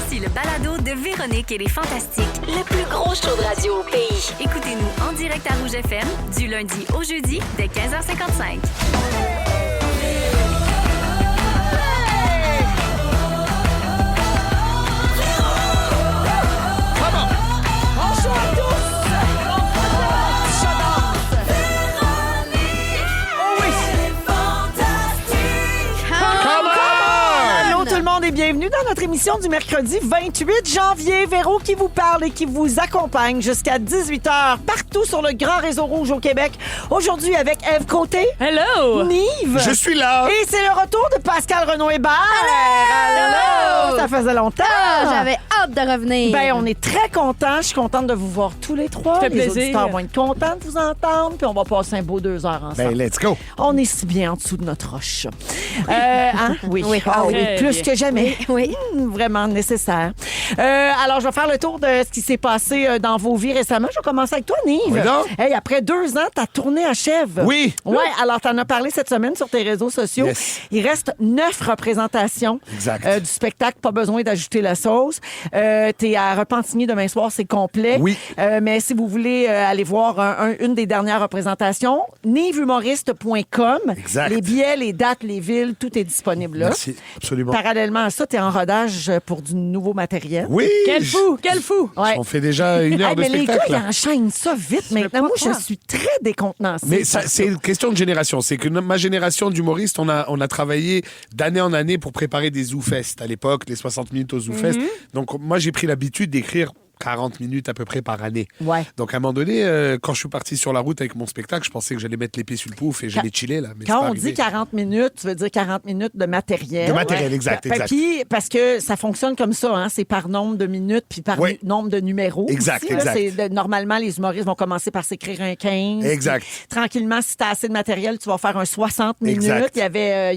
Voici le balado de Véronique et les Fantastiques. Le plus gros show de radio au pays. Écoutez-nous en direct à Rouge FM du lundi au jeudi dès 15h55. Bonjour à tous! Tout le monde est bienvenue dans notre émission du mercredi 28 janvier. Véro qui vous parle et qui vous accompagne jusqu'à 18h partout sur le grand réseau rouge au Québec. Aujourd'hui avec Ève Côté. Hello! Nive. Je suis là! Et c'est le retour de Pascal Renaud-Hébert. Hello! Ça faisait longtemps. J'avais hâte de revenir. Ben, on est très contents. Je suis contente de vous voir tous les trois. Ça fait Les plaisir. auditeurs vont être contents de vous entendre. Puis on va passer un beau 2 heures ensemble. Ben, let's go! On est si bien en dessous de notre roche. Hein? Oui. Oui. Ah oui, Très plus bien. que jamais. Oui. Vraiment nécessaire. Alors, je vais faire le tour de ce qui s'est passé dans vos vies récemment. Je vais commencer avec toi, Nive. Oui, donc. Hey, après 2 ans, ta tournée achève. Oui. Ouais, alors tu en as parlé cette semaine sur tes réseaux sociaux. Yes. Il reste 9 représentations Exact. du spectacle. Pas besoin d'ajouter la sauce. T'es à Repentigny demain soir, c'est complet. Oui. Mais si vous voulez aller voir une des dernières représentations, nivehumoriste.com. Exact. Les billets, les dates, les villes, tout est disponible là. Merci, absolument. Parallèlement à ça, tu es en rodage pour du nouveau matériel. Oui! Quel fou! Quel fou! Ouais. On fait déjà 1 heure Hey, de mais les gars, spectacle. ils là. enchaînent ça vite maintenant. Moi, je suis très décontenancée. Mais ça, c'est une question de génération. C'est que ma génération d'humoristes, on a travaillé d'année en année pour préparer des ZooFest à l'époque, les 60 minutes au ZooFest. Donc, moi, j'ai pris l'habitude d'écrire 40 minutes à peu près par année. Ouais. Donc, à un moment donné, quand je suis parti sur la route avec mon spectacle, je pensais que j'allais mettre l'épée sur le pouf et j'allais chiller, là. Mais c'est Quand pas on arrivé. dit 40 minutes, tu veux dire 40 minutes de matériel. De matériel, exact, exact. Puis, parce que ça fonctionne comme ça, hein, c'est par nombre de minutes puis par Oui. nombre de numéros. Exact, aussi, là. exact. Normalement, les humoristes vont commencer par s'écrire un 15. Exact. Puis, tranquillement, si tu as assez de matériel, tu vas faire un 60 minutes. Exact. Il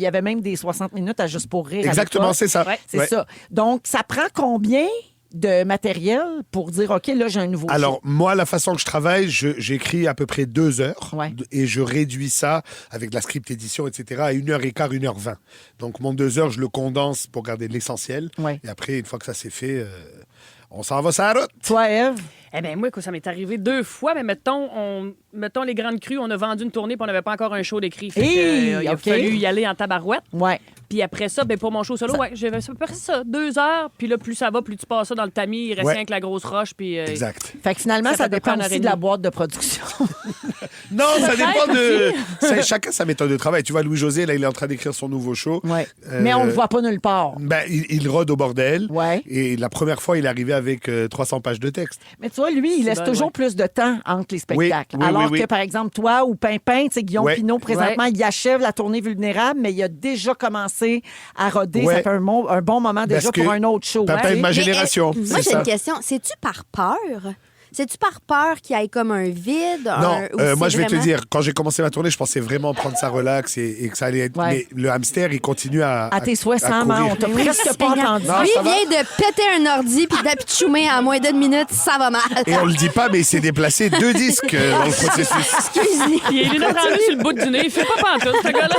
y avait même des 60 minutes à juste pour rire. à Exactement, l'époque. c'est ça. Ouais, C'est Ouais. ça. Donc, ça prend combien de matériel pour dire, OK, là, j'ai un nouveau Alors, show? moi, la façon que je travaille, j'écris à peu près 2 heures Ouais. et je réduis ça avec la script édition, etc., à 1h15, 1h20. Donc, mon 2 heures, je le condense pour garder l'essentiel. Ouais. Et après, une fois que ça c'est fait, on s'en va sur la route. Toi, Ève? Eh bien, moi, écoute, ça m'est arrivé 2 fois, mais mettons les grandes crues, on a vendu une tournée puis on n'avait pas encore un show d'écrit. Fait que, Hey, il a OK. fallu y aller en tabarouette. Ouais. Puis après ça, ben pour mon show solo, ouais, j'avais à peu près ça, 2 heures. Puis là, plus ça va, plus tu passes ça dans le tamis, il reste Ouais. rien que la grosse roche. Puis, Exact. Fait que finalement, Ça ça fait à peu près dépend une heure aussi et de la demie. boîte de production. Non, ça dépend de... Peut-être Chacun sa méthode de travail. Tu vois, Louis-José, là, il est en train d'écrire son nouveau show. Ouais. Mais on le voit pas nulle part. Ben, il rôde au bordel. Ouais. Et la première fois, il est arrivé avec 300 pages de texte. Mais tu vois, lui, il laisse bon, toujours ouais. plus de temps entre les spectacles. Oui, Alors oui. que, par exemple, toi ou Pimpin, tu sais, Guillaume Ouais. Pinot, présentement, il achève la tournée Vulnérable, mais il a déjà commencé à roder. Ouais. Ça fait un bon moment déjà Parce que pour un autre show. Pimpin hein. de ma Mais, génération. moi, c'est j'ai ça. une question. C'est-tu par peur? C'est-tu par peur qu'il y ait comme un vide? Non, ou moi c'est je vais te vraiment- dire, quand j'ai commencé ma tournée, je pensais vraiment prendre ça relax et que ça allait être. Ouais. Mais le hamster, il continue À tes 60 ans, courir. on t'a Oui, presque pas Seigneur. entendu. Non, Lui, ça il va. vient de péter un ordi puis d'apitchoumer en moins d'une minute, ça va mal. Et on le dit pas, mais il s'est déplacé 2 disques dans le processus. Excusez. il est là rendu sur le bout du nez. Il fait pas pantoute, ce gars-là.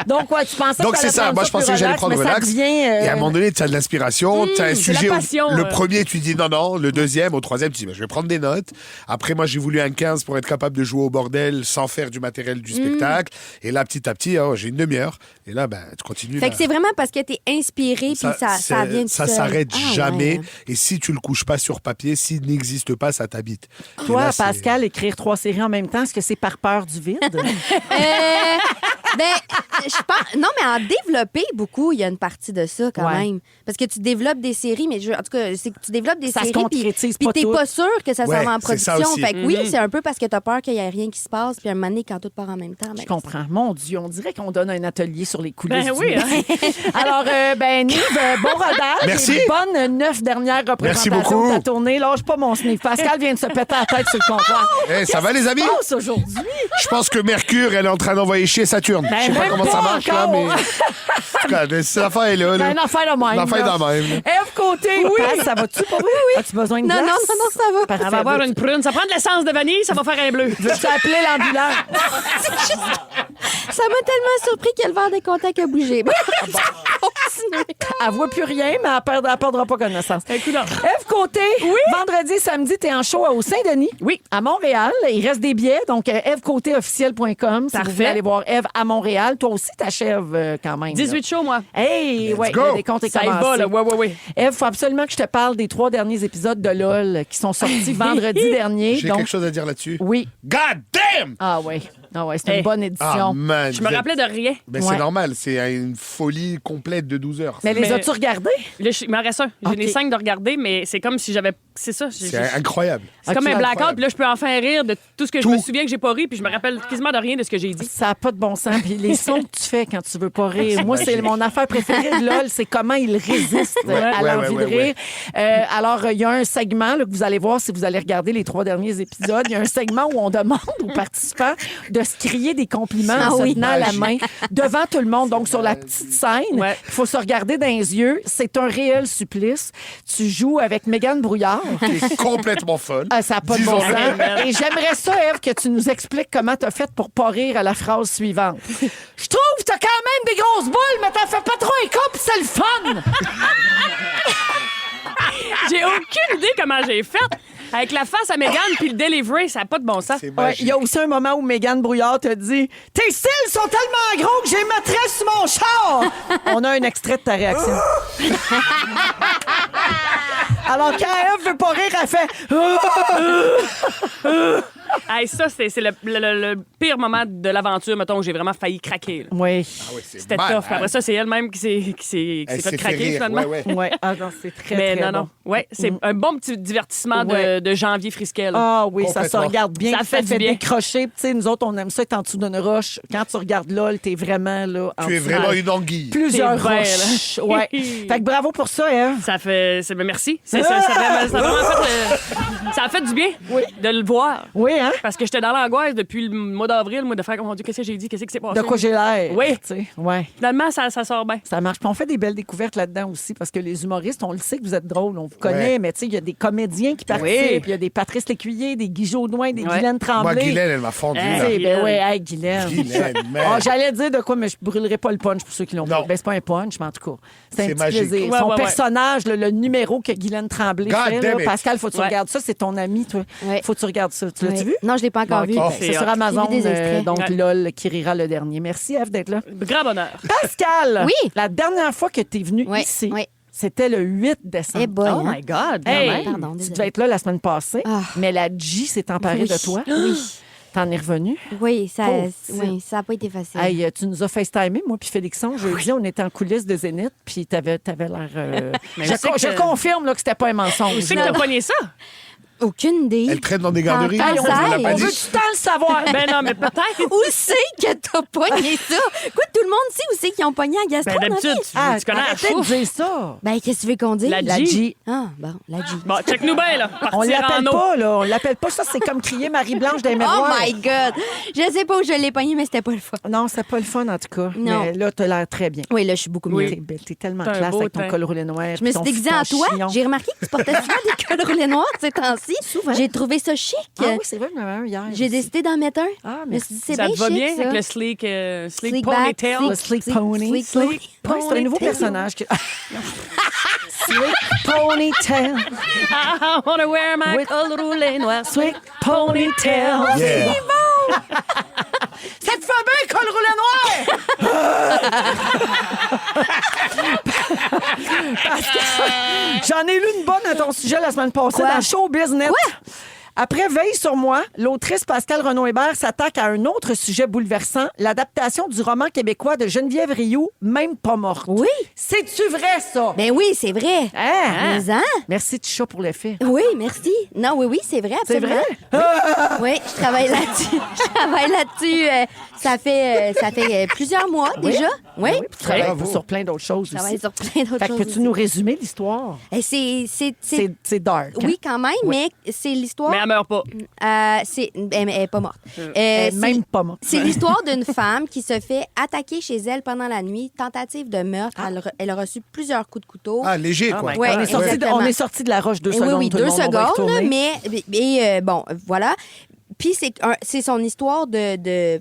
Donc, ouais, tu pensais Donc que c'est t'allais ça, prendre moi je plus pensais que j'allais prendre mais ça relax. devient, Et à un moment donné, tu as de l'inspiration, tu as un c'est la sujet. passion, Le premier, tu dis non, le deuxième, au troisième, tu dis je vais prendre des notes. Après, moi j'ai voulu un 15 pour être capable de jouer au bordel sans faire du matériel du spectacle. Et là, petit à petit, j'ai une demi-heure. Et là, ben, tu continues. Fait là. que c'est vraiment parce que t'es inspiré puis ça vient de ça seul. s'arrête Ah, jamais. ouais. Et si tu le couches pas sur papier, s'il n'existe pas, ça t'habite. Et Toi, là, c'est- Pascal, écrire 3 séries en même temps, est-ce que c'est par peur du vide? Ben, je pense. Non, mais en développer beaucoup, il y a une partie de ça quand Ouais. même. Parce que tu développes des séries, mais en tout cas, c'est que tu développes des Ça se séries. concrétise puis pas t'es toutes. pas sûr que ça s'en Ouais, va en c'est ça production. aussi. Fait que oui, c'est un peu parce que t'as peur qu'il y ait rien qui se passe, puis un moment donné, quand tout part en même temps. Je comprends. Mon Dieu, on dirait qu'on donne un atelier sur les coulisses. Ben du oui, hein. métier. Alors, Nive, bon rodage. Merci. Et bonne 9 dernières représentations beaucoup. de ta tournée. Lâche pas mon sniff. Pascal vient de se péter la tête sur le comptoir. Eh, ça va les amis? Qu'est-ce qui se passe aujourd'hui? Je pense que Mercure, elle est en train d'envoyer chier Saturne. Je sais pas même comment ça pas marche là, encore. mais. En tout cas, cette affaire est là. Ben, une affaire de même. Une affaire là. de même. Ève Côté, oui. Ça va-tu pour oui? As-tu besoin de Non, glace? non, ça va. Parfait. Elle va avoir une prune. Ça prend de l'essence de vanille, ça va faire un bleu. Veux-tu appeler l'ambulance? Ça m'a tellement surpris que le verre de contact a bougé. Continuez. Elle voit plus rien, mais elle perdra pas connaissance. Écoute, non. Ève Côté, vendredi et samedi, t'es en show au Saint-Denis. Oui. À Montréal. Il reste des billets, donc evecôtéofficiel.com si vous Parfait. voulez aller voir Ève à Montréal. Toi aussi, t'achèves quand même. 18 shows, moi. Là. Hey, ouais, go. les comptes est Ça y commencé. va, là. Ouais. Ève, faut absolument que je te parle des 3 derniers épisodes de LOL qui sont sortis vendredi dernier. J'ai Donc, quelque chose à dire là-dessus. oui. God damn! Ah ouais. Ah ouais, c'est une Hey. bonne Ah, édition. man. Je me rappelais de rien. Ben, Ouais. c'est normal. C'est une folie complète de 12 heures. mais les Mais- as-tu regardés? Là, il m'en reste un. J'ai Ok. les 5 de regarder, mais c'est comme si j'avais. C'est ça. C'est incroyable. C'est comme Ok, un blackout, incroyable. puis là, je peux enfin rire de tout ce que je me souviens que j'ai pas ri, puis je me rappelle quasiment de rien de ce que j'ai dit. Ça n'a pas de bon sens. Puis les sons que tu fais quand tu veux pas rire. Moi, c'est mon affaire préférée de LOL, c'est comment il résiste à Ouais, l'envie ouais, de ouais, rire. Alors, il y a un segment là, que vous allez voir si vous allez regarder les 3 derniers épisodes. Il y a un segment où on demande aux participants de se crier des compliments en se tenant la main devant tout le monde. Donc, sur la petite scène, il Ouais. faut se regarder dans les yeux. C'est un réel supplice. Tu joues avec Mégane Brouillard. C'est complètement folle. Ah, ça n'a pas de bon Disons-le. sens. Et j'aimerais ça, Ève, que tu nous expliques comment tu as fait pour pas rire à la phrase suivante. Je trouve que tu as quand même des grosses boules, mais t'en fais pas trop un coup, pis c'est le fun! J'ai aucune idée comment j'ai fait. Avec la face à Mégane puis le delivery, ça n'a pas de bon sens. C'est Ouais, magique. il y a aussi un moment où Mégane Brouillard te dit « Tes cils sont tellement gros que j'ai mettrais sur mon char! » On a un extrait de ta réaction. Alors, quand Ève veut pas rire, elle fait Hey, ça, c'est le pire moment de l'aventure, mettons, où j'ai vraiment failli craquer. là. Oui. Ah ouais, c'est C'était malade. tough. Après ça, c'est elle-même qui s'est Elle fait s'est craquer, rire. finalement. Ouais, ouais. Ouais. Ah non, c'est très, Mais très non, bon. non. Ouais, c'est un bon petit divertissement Ouais. de janvier frisquet. là. Ah oui, ça se Complètement. regarde bien. Ça fait du bien. décrocher. Tu sais, nous autres, on aime ça être en dessous d'une roche. Quand tu regardes LOL, t'es vraiment là. en Tu es dessous vraiment de une anguille. plusieurs T'es bien, roches. Ouais. Fait que bravo pour ça, Ève. Ça fait. Merci. Ça a vraiment fait. Ça a fait du bien de le voir. Oui, hein? Parce que j'étais dans l'angoisse depuis le mois d'avril, moi, de faire, oh mon Dieu, qu'est-ce que j'ai dit? Qu'est-ce qui s'est passé? De quoi j'ai l'air. Oui. Tu sais, ouais. Finalement, ça sort bien. Ça marche. Puis on fait des belles découvertes là-dedans aussi parce que les humoristes, on le sait que vous êtes drôles, on vous connaît, Ouais. mais tu sais, il y a des comédiens qui participent. Oui. Puis il y a des Patrice Lécuyer, des Guy Jodoin, des Ouais. Guylaine Tremblay. Moi, Guylaine, elle m'a fondu. Hey. là. Tu sais, ben Guylaine. ouais, hey, Guylaine. Guylaine, man. Ah, j'allais dire de quoi, mais je brûlerai pas le punch pour ceux qui l'ont Non. vu. Ben, c'est pas un punch, mais en tout cas, c'est un C'est petit magique. plaisir. Ouais, Son ouais, ouais. personnage, le numéro que Guylaine Tremblay God fait, là, damn it. Pascal, faut que tu Ouais. regardes ça. C'est ton ami, toi. Ouais. Faut que tu regardes ça. Tu l'as-tu Ouais. vu? Non, je l'ai pas encore Bon, vu. ok. C'est C'est sur hot. Amazon, J'ai vu des extraits. donc Ouais. LOL qui rira le dernier. Merci, Ève, d'être là. Grand bonheur. Pascal! Oui. La dernière fois que tu es venu Oui, ici, oui. c'était le 8 décembre. Eh boy, Oh hein? my God. Hey, quand même. Pardon, tu désolée. devais être là la semaine passée, Ah. mais la G s'est emparée Oui. de toi. Oui. T'en es revenu. Oui, ça Pauvre n'a pas été facile. Hey, tu nous as FaceTimé, moi puis Félixon, jeudi, on était en coulisses de Zénith, puis t'avais l'air... Mais je je sais que- je confirme là, que c'était pas un mensonge. Où c'est que là. t'as pogné ça? Aucune idée. Elle traîne dans des garderies. Ah, on ça vous l'a aille. pas On dit. veut tout le temps le savoir. Ben non, mais peut-être. Où c'est que t'as pogné ça? Quoi, tout le monde sait où c'est qu'ils ont pogné à Gaston? Ben d'habitude, Ah, tu connais la arrêtez de fouf. dire ça. Ben, qu'est-ce que tu veux qu'on dise? La La G. G. Ah, bon, la G. Bon, check-nous bien, là. On Partir l'appelle en eau. pas, là. On l'appelle pas. Ça, c'est comme crier Marie-Blanche des Oh miroirs. my God! Je sais pas où je l'ai pogné, mais c'était pas le fun. Non, c'est pas le fun, en tout cas. Non. Mais là, t'as l'air très bien. Oui, là, je suis beaucoup mieux. T'es belle, t'es tellement T'as un classe beau avec ton teint. col roulé noir. Je me suis déguisée en toi. J'ai remarqué que tu portais souvent des cols roulés noirs ces temps-ci. Souvent. J'ai trouvé ça chic. Ah oui, c'est vrai, j'en avais un hier. J'ai aussi. décidé d'en mettre un. Ah, Je me merci. suis dit, c'est Ça bien te va chic, bien ça. avec le sleek Sleek back, ponytail? Le sleek pony. Sleek Ouais, c'est un nouveau ponytail. personnage. Sleek ponytail. I wanna wear my With- col roulé noir. Sleek ponytail. Yeah. Ça te fait bien, col roulé noir! Parce que j'en ai lu une bonne à ton sujet la semaine passée Quoi? dans Show Business. Après Veille sur moi, l'autrice Pascal Renaud-Hébert s'attaque à un autre sujet bouleversant, l'adaptation du roman québécois de Geneviève Rioux, Même pas morte. Oui. C'est-tu vrai, ça? Ben oui, c'est vrai. Hein? Mais hein? Merci, Ticha, pour l'effet. Oui, merci. Non, oui, c'est vrai, C'est absolument. vrai? Oui, je travaille là-dessus. Ça fait plusieurs mois déjà. Oui. Oui, puis tu travailles Bravo. sur plein d'autres choses Je aussi. travaille sur plein d'autres Fait que choses. peux-tu aussi. nous résumer l'histoire? Eh, c'est C'est dark. hein? oui, quand même, mais c'est l'histoire. Mais elle meurt pas. Elle est pas morte. Elle est C'est- même pas morte. C'est l'histoire d'une femme qui se fait attaquer chez elle pendant la nuit, tentative de meurtre. Elle a reçu plusieurs coups de couteau. Ah, léger, quoi. my Ouais, On est sorti de, exactement. on est sorti de la roche 2 secondes. Oui, tout le 2 monde, on va y secondes, retourner. mais bon, voilà. Puis c'est son histoire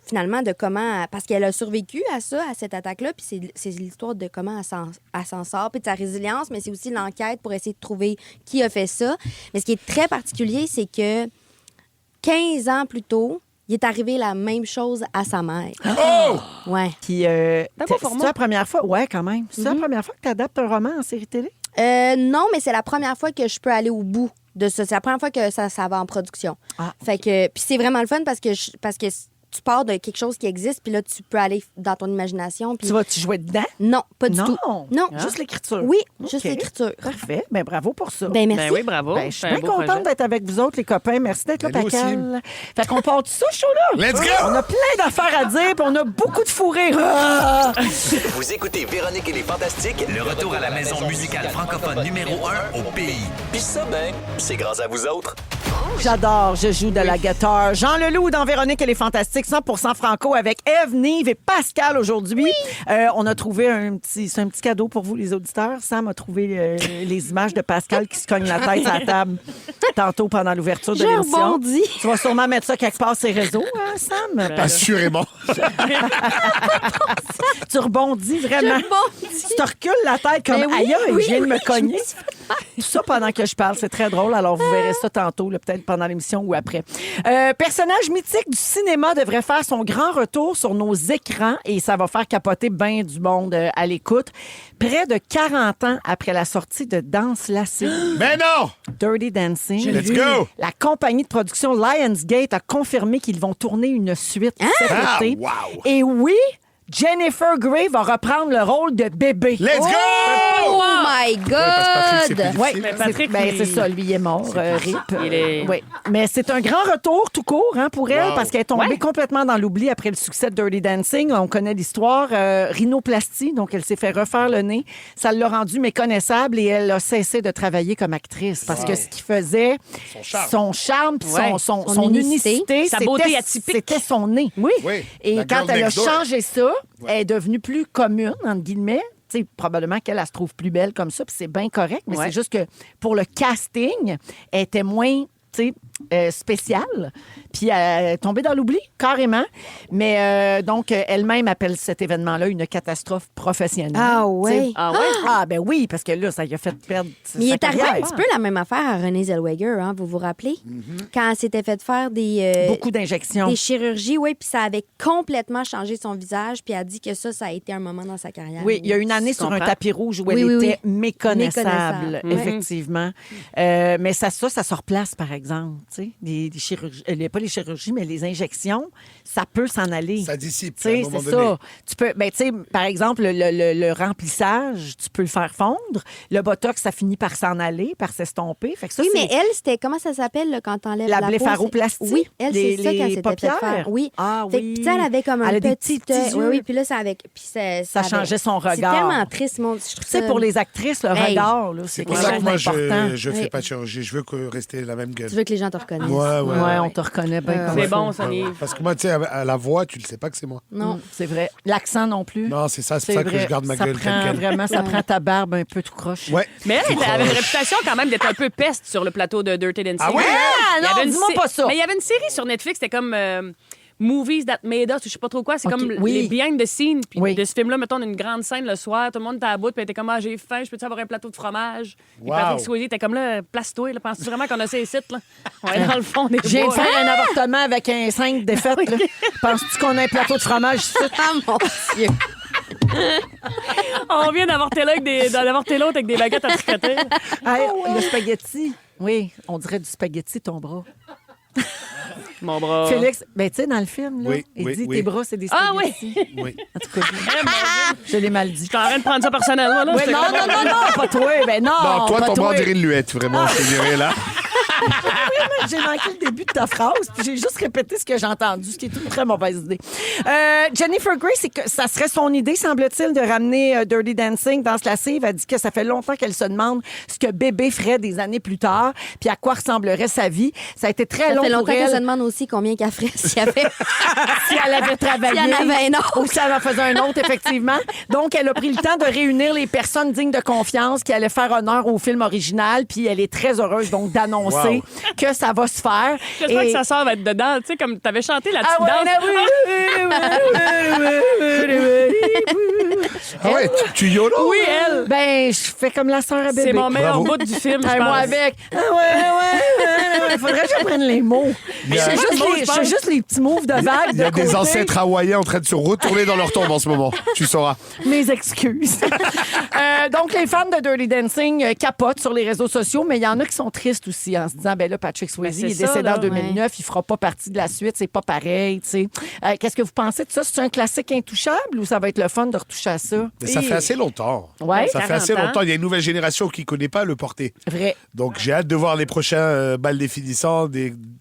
finalement de comment... Parce qu'elle a survécu à cette attaque-là, puis c'est l'histoire de comment elle s'en sort, puis de sa résilience, mais c'est aussi l'enquête pour essayer de trouver qui a fait ça. Mais ce qui est très particulier, c'est que 15 ans plus tôt, il est arrivé la même chose à sa mère. Oh! Ouais. Puis, beau c'est format. la première fois? Ouais, quand même. C'est la première fois que tu adaptes un roman en série télé? Non, mais c'est la première fois que je peux aller au bout de ça. C'est la première fois que ça va en production. Ah, Fait que puis c'est vraiment le fun parce que tu pars de quelque chose qui existe, puis là, tu peux aller dans ton imagination. Puis... Tu vas-tu jouer dedans? Non, pas du Non. tout. Non. Juste l'écriture? Oui, OK. juste l'écriture. Parfait. Ben bravo pour ça. Ben merci. Ben oui, bravo. Ben, je suis C'est un bien beau contente projet. d'être avec vous autres, les copains. Merci d'être là, Ben, nous Pascal. Fait qu'on part de ça, ce show-là. Let's go! On a plein d'affaires à dire, puis on a beaucoup de fou rire. Ah! Vous écoutez Véronique et les Fantastiques, Le retour à la maison musicale francophone numéro 1 au pays. puis ça, ben, c'est grâce à vous autres. J'adore, je joue de la guitare. Jean Leloup dans Véronique et les Fantastiques, 100% franco avec Ève, Nive et Pascal aujourd'hui. On a trouvé c'est un petit cadeau pour vous, les auditeurs. Sam a trouvé les images de Pascal qui se cogne la tête à la table tantôt pendant l'ouverture de Je l'émission. rebondis. Tu vas sûrement mettre ça quelque part sur les réseaux, hein, Sam? Assurément. Tu rebondis vraiment. Tu te recules la tête comme Ben oui, aïe, oui, je viens de me oui, cogner. Tout ça pendant que je parle, c'est très drôle. Alors, vous verrez ça tantôt, là, peut-être pendant l'émission ou après. Personnage mythique du cinéma devrait faire son grand retour sur nos écrans et ça va faire capoter bien du monde à l'écoute. Près de 40 ans après la sortie de Danse lascive, Mais non! Dirty Dancing, Let's go! la compagnie de production Lionsgate a confirmé qu'ils vont tourner une suite cet Ah, été. wow! Et oui, Jennifer Grey va reprendre le rôle de bébé. Let's go! Oh my parce que Patrick, c'est God! plus Oui, Mais Patrick, c'est ça, lui, il est mort, RIP. Il est- Oui. Mais c'est un grand retour tout court pour elle Wow. parce qu'elle est tombée Ouais. complètement dans l'oubli après le succès de Dirty Dancing. On connaît l'histoire. Rhinoplastie, donc elle s'est fait refaire le nez. Ça l'a rendue méconnaissable et elle a cessé de travailler comme actrice parce que ce qui faisait son charme puis Ouais. son unicité, Sa beauté atypique. c'était son nez. Oui. Oui, Et la quand girl elle a next door. changé ça, elle est devenue plus commune, entre guillemets. Tu sais, probablement qu'elle elle se trouve plus belle comme ça, puis c'est bien correct, mais Ouais. c'est juste que pour le casting, elle était moins spéciale, puis elle est tombée dans l'oubli, carrément. Mais donc, elle-même appelle cet événement-là une catastrophe professionnelle. Ah ouais. Tu sais. Ah ouais? Ah ben oui, parce que là, ça lui a fait perdre Mais il sa est arrivé carrière. un petit peu la même affaire à Renée Zellweger, hein, vous vous rappelez? Quand elle s'était fait faire Beaucoup d'injections. des chirurgies, oui, puis ça avait complètement changé son visage, puis elle a dit que ça a été un moment dans sa carrière. Oui, il y a une année Je sur un comprends. tapis rouge où Oui, elle oui, était oui. méconnaissable, Méconnaissable. effectivement. Mais ça se replace, par exemple. Tu sais, les chirurgies, pas les chirurgies, mais les injections, ça peut s'en aller. Ça dissipe, Tu à un sais, moment c'est donné. ça. Tu peux, ben, tu sais, par exemple, le remplissage, tu peux le faire fondre. Le botox, ça finit par s'en aller, par s'estomper. Fait que ça, Oui, c'est mais elle, c'était comment ça s'appelle là, quand t'enlèves la la peau? blépharoplastie. Oui, elle, c'est ça qu'elle s'était fait paupières. faire. Oui. Ah Fait que, oui. tu sais, elle avait comme un Elle a des petit petits œil. Oui, yeux. oui, puis là, ça avait... Puis ça Ça changeait son C'est regard. tellement triste, mon... je trouve Tu sais, ça- pour les actrices, le Hey. regard, là, c'est C'est pour quelque ça que chose moi, d'important. je fais Oui. pas de chirurgie. Je veux rester la même gueule. Tu veux que les gens te reconnaissent. Ouais, on te reconnaît bien comme C'est ça. bon, ça, Nive. Parce que moi, tu sais, à la voix, tu le sais pas que c'est moi. Non. C'est vrai. L'accent non plus. Non, c'est ça, c'est pour ça que vrai. je garde ma Ça gueule prend telle quelle. vraiment, ça prend ta barbe un peu tout croche. Ouais. Mais elle avait une réputation quand même d'être un peu peste sur le plateau de Dirty Dancing. Ah oui? Ah, Il y non, avait une dis-moi pas ça. Mais il y avait une série sur Netflix, c'était comme Movies That Made Us, ou je sais pas trop quoi. C'est Ok, comme oui. les behind the scenes. Puis Oui. de ce film-là, mettons, une grande scène le soir, tout le monde était à bout, puis elle était comme, ah, j'ai faim, je peux-tu avoir un plateau de fromage? Puis Wow. Patrick Swayze était comme là, place-toi, là, penses-tu vraiment qu'on a ces sites, là? On est dans le fond des J'ai bois, fait là. un avortement avec un 5 défaites. là. Penses-tu qu'on a un plateau de fromage ici? Ah, mon Dieu. On vient d'avorter l'autre avec des baguettes à tricoter. Hey, le spaghetti. Oui, on dirait du spaghetti, ton bras. Mon bras. Félix, ben tu sais, dans le film, là, Oui, il oui, dit oui. tes bras, c'est des Ah spaghettis. Oui. En tout cas, je l'ai mal dit. Je suis en train de prendre ça personnellement, là. Oui, J'étais non, comme- non, non, non, pas toi. Ben non, Non, toi, pas ton bras, on toi. dirait une luette, vraiment, je te dirais, là. J'ai manqué le début de ta phrase, puis j'ai juste répété ce que j'ai entendu, ce qui est une très mauvaise idée. Jennifer Grey, c'est que ça serait son idée, semble-t-il, de ramener Dirty Dancing dans ce lascive. Elle dit que ça fait longtemps qu'elle se demande ce que bébé ferait des années plus tard, puis à quoi ressemblerait sa vie. Ça a été très Ça long fait pour longtemps qu'elle se elle demande aussi combien qu'elle ferait s'il y avait... si elle avait travaillé. S'il y en avait un autre. Ou si elle en faisait un autre, effectivement. Donc, elle a pris le temps de réunir les personnes dignes de confiance qui allaient faire honneur au film original, puis elle est très heureuse, donc, d'annoncer sais que ça va se faire. J'espère Et- que sa sœur va être dedans. Tu sais, comme t'avais chanté la petite Ah ouais, danse. Ah ouais, tu yolo? Oui, elle. Ben, je fais comme la sœur à bébé. C'est mon meilleur Bravo. bout du film, je Ah, moi pense. avec. Ah ouais. Faudrait que j'apprenne les mots. Je y a- fais juste, Moi, je je pense. fais juste les petits moves de vague. Il y a de des côté. ancêtres hawaïens en train de se retourner dans leur tombe en ce moment. Tu sauras. Mes excuses. Donc, les fans de Dirty Dancing capotent sur les réseaux sociaux, mais il y en a qui sont tristes aussi en se disant, ben là, Patrick Swayze Ben, c'est est ça, décédé là. en 2009, il fera pas partie de la suite, c'est pas pareil, tu sais. Qu'est-ce que vous pensez de ça? C'est un classique intouchable ou ça va être le fun de retoucher à ça? Mais ça fait assez longtemps. Ouais. Ça fait 40 assez ans. longtemps. Il y a une nouvelle génération qui ne connaît pas le porter. Vrai. Donc, j'ai hâte de voir les prochains balles définissants,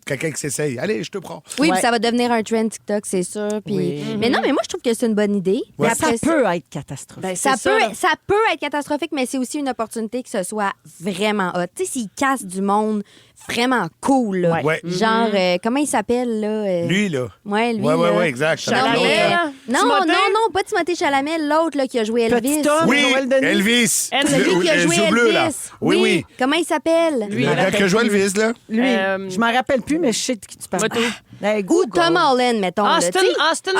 quelqu'un qui s'essaye. Allez, je te prends. Oui, Ouais. puis ça va devenir un trend TikTok, c'est sûr. Puis... Oui. Mais non, mais moi, je trouve que c'est une bonne idée. Mais Mais ça après, peut être catastrophique. Ben, ça c'est peut, là. ça peut être catastrophique, mais c'est aussi une opportunité que ce soit vraiment hot. Tu sais, s'ils cassent du monde vraiment cool, là. Ouais. Genre, comment il s'appelle, là? Lui, là. Ouais, lui. Ouais, là. exact. Non, Chalamet, mais- là. non, Timothée? non, pas Timothée Chalamet, l'autre là, qui a joué Elvis. Petit homme. Oui, Joël Denis. Elvis. Celui qui a Les joué yeux Elvis. bleus, là. Oui. Comment il s'appelle? Le gars qui a joué Elvis, là. Lui, je m'en rappelle plus, mais je sais de qui tu parles. Moi, tout. Hey, Ou Google. Tom Holland, mettons. là, Austin, tu sais. Austin.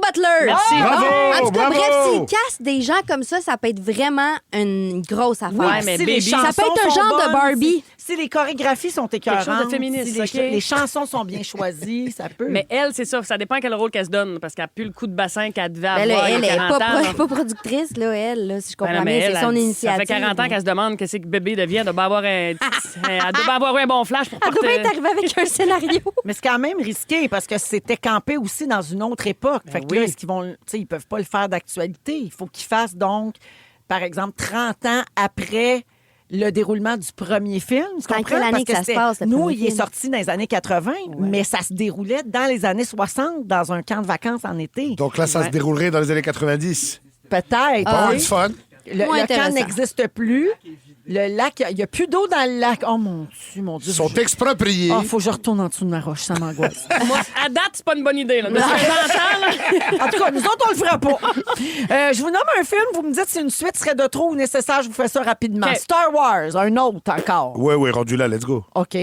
Butler. Merci. Bravo, En tout cas, bravo. bref, s'ils cassent des gens comme ça peut être vraiment une grosse affaire. Ouais, mais Si baby. les Ça chansons peut être un sont genre de bonnes, Barbie. Si les chorégraphies sont écœurantes, chose de féministe, si les, OK? les chansons sont bien choisies, ça peut. Mais elle, c'est ça. Ça dépend quel rôle qu'elle se donne. Parce qu'elle n'a plus le coup de bassin qu'elle devait Ben là, avoir il elle y a est 40 ans. là. pas productrice, là, elle, là, si je Ben comprends non, mais bien. elle, C'est son elle- initiative. Ça fait 40 ans qu'elle se demande qu'est-ce que bébé devient. Elle doit avoir un elle doit avoir un bon flash pour Elle doit porter... bien être arrivée avec un scénario. Mais c'est quand même risqué parce que c'était campé aussi dans une autre époque. Fait que oui. là, est-ce qu'ils vont. Tu sais, ils peuvent pas le faire d'actualité. Il faut qu'ils fassent donc, par exemple, 30 ans après le déroulement du premier film. Tu C'est en comprends? quelle année Parce que ça se c'était- passe, le Nous, premier il est film? sorti dans les années 80, mais ça se déroulait dans les années 60 dans un camp de vacances en été. Donc là, ça se déroulerait dans les années 90. Peut-être. Pas oui. du fun. Le Moins camp intéressant. n'existe plus. Le lac, il n'y a plus d'eau dans le lac. Oh mon Dieu, mon Dieu. Ils sont expropriés. Oh, faut que je retourne en dessous de ma roche, ça m'angoisse. Moi, à date, c'est pas une bonne idée. Là. De ce que j'entends, là. En tout cas, nous autres, on le fera pas. Je vous nomme un film, vous me dites si une suite serait de trop ou nécessaire, je vous fais ça rapidement. OK. Star Wars, un autre encore. Ouais, rendu là, let's go. OK.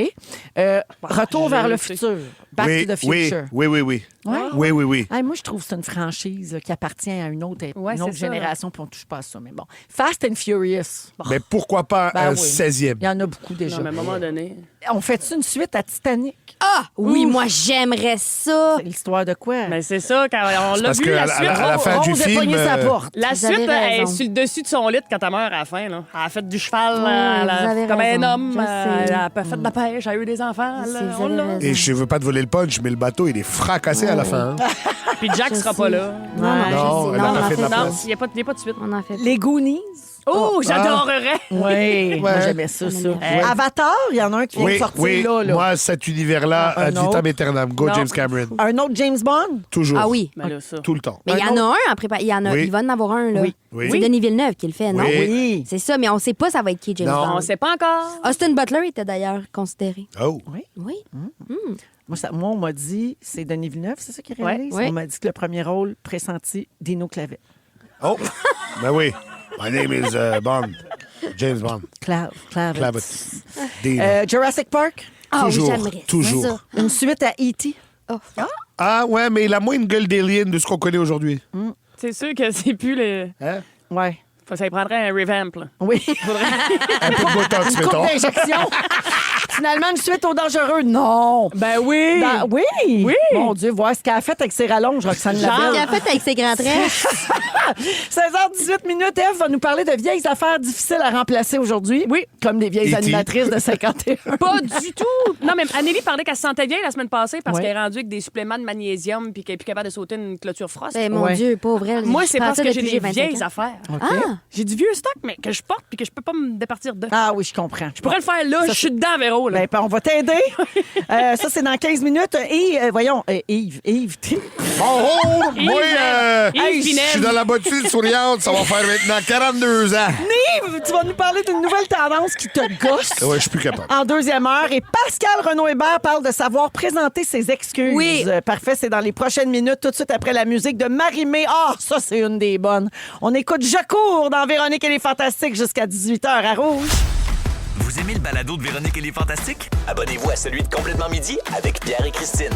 Retour vers le sais. futur. Back oui, to the oui, future. oui. Ouais. Oui. Hey, moi, je trouve que c'est une franchise là, qui appartient à une autre, Ouais, une autre c'est ça, génération, puis on touche pas à ça. Mais bon. Fast and Furious. Bon, Mais pourquoi pas ben un oui. 16e? Il y en a beaucoup déjà. Non, mais à un moment donné... On fait-tu une suite à Titanic? Ah, oui, Ouf. moi, j'aimerais ça. C'est l'histoire de quoi? Mais c'est ça, quand on l'a Parce vu, que la à la- suite... à la fin Rose du a film, pogné sa porte. La Vous suite, avez elle est raison. sur le dessus de son lit quand elle meurt à la fin. Là. Elle a fait du cheval, Ouais, elle vous a- avez comme raison. un homme. Je sais. Elle a fait de la pêche, elle a eu des enfants. Je là, sais, vous on avez l'a. raison. Et je veux pas te voler le punch, mais le bateau, il est fracassé à la fin. hein. Puis Jack sera pas là. Non, Ouais. je Non, sais. elle a on pas en fait de la pas. Non, place. il n'y a pas de suite. On en fait pas. Les Goonies? Oh, j'adorerais. Oui, moi Ouais. j'aimais ça. Ouais. Avatar, il y en a un qui vient de sortir Oui. là. Moi, cet univers-là, Un ad vitam autre. aeternam. Go Non. James Cameron. Un autre James Bond? Toujours. Ah oui. Mais là, ça. Tout le temps. Mais il y en a un en préparation. Oui. Il va en avoir un, là. Oui. Oui. C'est Denis Villeneuve qui le fait, non? Oui. Oui. C'est ça, mais on sait pas ça va être qui, James Non. Bond. On sait pas encore. Austin Butler était d'ailleurs considéré. Oh. Oui. Moi, on m'a dit, c'est Denis Villeneuve, c'est ça qui réalise? Ouais. On m'a dit que le premier rôle pressenti, Dino Clavet. Oh. Ben oui. My name is Bond. James Bond. Clavet. Clavet. Dino. Jurassic Park, Ah oui, Toujours, j'aimerais toujours. ça. une suite à E.T. Oh. Ah ouais, mais il a moins une gueule d'alien de ce qu'on connaît aujourd'hui. C'est sûr que c'est plus le. Hein? Ouais. Ça y prendrait un revamp. Là. Oui. Un peu de botox, Coupe mettons. d'injection. Finalement, une suite au dangereux. Non. Ben oui. Oui. Oui. Mon Dieu, voir ce qu'elle a fait avec ses rallonges, Roxane Qu'est-ce qu'il Labelle. a fait avec ses grands traits? 16h18 minutes, Eve va nous parler de vieilles affaires difficiles à remplacer aujourd'hui. Oui. Comme des vieilles E.T. animatrices de 51. Pas du tout. Non, mais Anneli parlait qu'elle se sentait bien la semaine passée parce Ouais. qu'elle est rendue avec des suppléments de magnésium puis qu'elle est plus capable de sauter une clôture frost. Ben, mon Ouais. Dieu, pauvre elle. Moi, Je c'est prends parce ça que depuis j'ai des 25 vieilles ans. affaires. Ah! J'ai du vieux stock, mais que je porte puis que je peux pas me départir de. Ah oui, je comprends. Je pourrais le faire là, je suis dedans, Véro. Là. Ben, on va t'aider. Ça, c'est dans 15 minutes. Et, voyons, Yves, Oh, Yves, moi, Yves je Pinel. suis dans la bottine souriante. Ça va faire maintenant 42 ans. Yves, tu vas nous parler d'une nouvelle tendance qui te gosse. Ouais, je suis plus capable. En deuxième heure. Et Pascal Renaud-Hébert parle de savoir présenter ses excuses. Oui. Parfait, c'est dans les prochaines minutes, tout de suite après la musique de Marie-Mé. Ah, ça, c'est une des bonnes. On écoute Je cours dans Véronique et les Fantastiques jusqu'à 18h à Rouge. Vous aimez le balado de Véronique et les Fantastiques? Abonnez-vous à celui de Complètement Midi avec Pierre et Christine.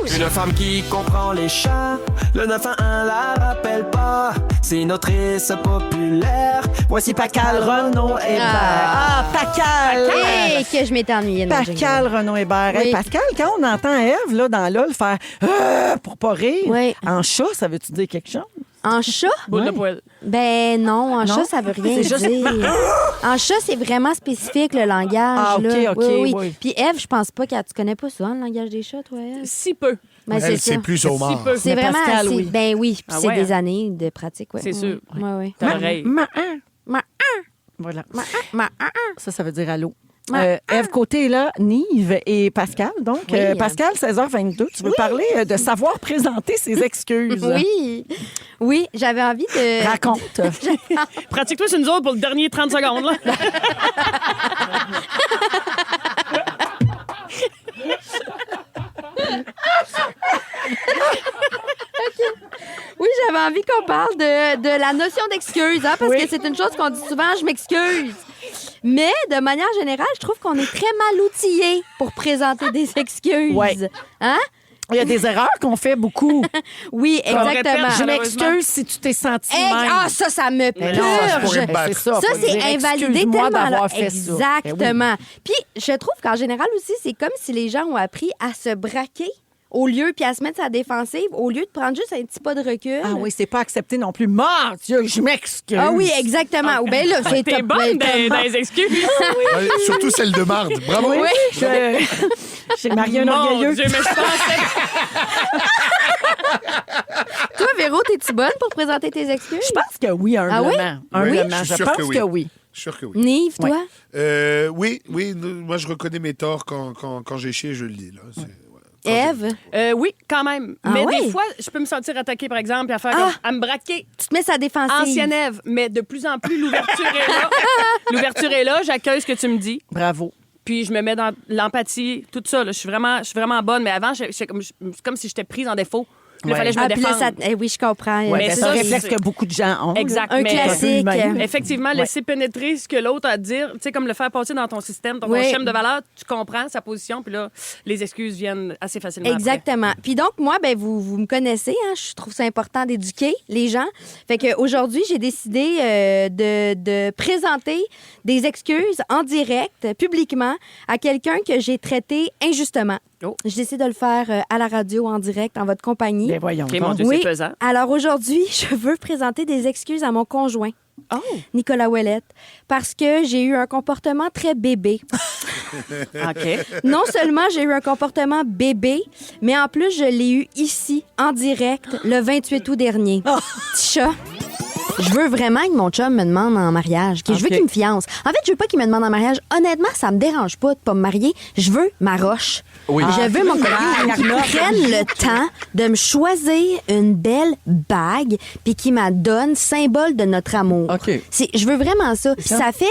Une femme qui comprend les chats, le 911 la rappelle pas. C'est une autrice populaire. Voici Pascal Renaud Hébert. Ah, Pascal! Hey, que je m'étais ennuyée de mon Pascal jingle. Renaud Hébert. Hey, Oui. Pascal, quand on entend Ève là, dans LOL faire pour pas rire, Oui. en chat, ça veut-tu dire quelque chose? En chat? Boule de poêle. Ben non, en chat, ça veut rien C'est juste- dire. En chat, c'est vraiment spécifique, le langage. Ah, OK, là. OK, oui. Puis Ève, je pense pas que tu connais pas souvent le langage des chats, toi, Ève? Si peu. Ben, Elle, c'est ça. c'est plus au mort. peu. C'est Mais vraiment Pascal, assez. oui. Ben oui, puis Ah c'est ouais, des hein? années de pratique, ouais. C'est sûr. Ouais, ouais. T'as l'oreille. Voilà. Ma- Ça veut dire allô. Ma- Ève Côté est là, Nive et Pascal. Donc, Oui. Pascal, 16h22, tu veux parler de savoir présenter ses excuses. Oui. Oui, j'avais envie de. Raconte. Pratique-toi sur nous autres pour le dernier 30 secondes. Là. Oui, j'avais envie qu'on parle de la notion d'excuse, hein, parce que c'est une chose qu'on dit souvent, je m'excuse. Mais de manière générale, je trouve qu'on est très mal outillés pour présenter des excuses. Ouais. Hein? Il y a des erreurs qu'on fait beaucoup. Oui, exactement. Je malheureusement. m'excuse si tu t'es senti même. Ah, ça me Mais non, c'est pour purge. une balle. C'est ça, Ça, faut c'est dire, invalidé excuse-moi tellement. d'avoir là. fait ça. Exactement. Puis, je trouve qu'en général aussi, c'est comme si les gens ont appris à se braquer au lieu, puis à se mettre sa défensive, au lieu de prendre juste un petit pas de recul. Ah oui, c'est pas accepté non plus. Mon Dieu, je m'excuse. Ah oui, exactement. Ou bien là, c'est T'es bonne dans les excuses. Ouais, surtout celle de marde. Bravo. Oui, j'ai marié un Mon orgueilleux. Dieu, mais je pensais... Toi, Véro, t'es-tu bonne pour présenter tes excuses? Je pense que oui, humblement. Ah oui? Humblement. Je suis Je sûr pense que oui. que oui. Je suis sûr que oui. Nive, toi? Oui, moi je reconnais mes torts quand j'ai chié, je le dis. Là. C'est- ouais. Ève, Oui, quand même. Ah mais ouais? des fois, je peux me sentir attaquée, par exemple, et à faire Ah! comme, à me braquer. tu te mets sa défensive. Ancienne Ève, mais de plus en plus, l'ouverture est là. L'ouverture est là, j'accueille ce que tu me dis. Bravo. Puis je me mets dans l'empathie, tout ça. Là. Je suis vraiment bonne. Mais avant, c'est comme si j'étais prise en défaut. Puis là, Ouais. fallait que je me Puis là, défende. oui, je comprends. Ouais, Mais ben, c'est ça, un réflexe c'est- que beaucoup de gens ont. là. Exact. Un mais classique. humain. Effectivement, laisser pénétrer ce que l'autre a à dire, tu sais, comme le faire passer dans ton système, ton Oui. schème de valeur, tu comprends sa position, puis là, les excuses viennent assez facilement. après. Exactement. Puis donc, moi, ben, vous me connaissez, hein, je trouve ça important d'éduquer les gens. Fait qu'aujourd'hui, j'ai décidé de présenter des excuses en direct, publiquement, à quelqu'un que j'ai traité injustement. Oh. Je décide de le faire à la radio, en direct, en votre compagnie. Ben voyons. OK, donc. mon Dieu, Oui. c'est pesant. Alors aujourd'hui, je veux présenter des excuses à mon conjoint. Oh! Nicolas Ouellette, parce que j'ai eu un comportement très bébé. OK. Non seulement j'ai eu un comportement bébé, mais en plus, je l'ai eu ici, en direct, le 28 août dernier. Petit chat. Je veux vraiment que mon chum me demande en mariage. Je veux OK. qu'il me fiance. En fait, je veux pas qu'il me demande en mariage. Honnêtement, ça me dérange pas de pas me marier. Je veux ma roche. Oui. Je veux mon copain qui prenne le temps de me choisir une belle bague puis qui m'a donne symbole de notre amour. OK. Je veux vraiment ça. Puis ça fait,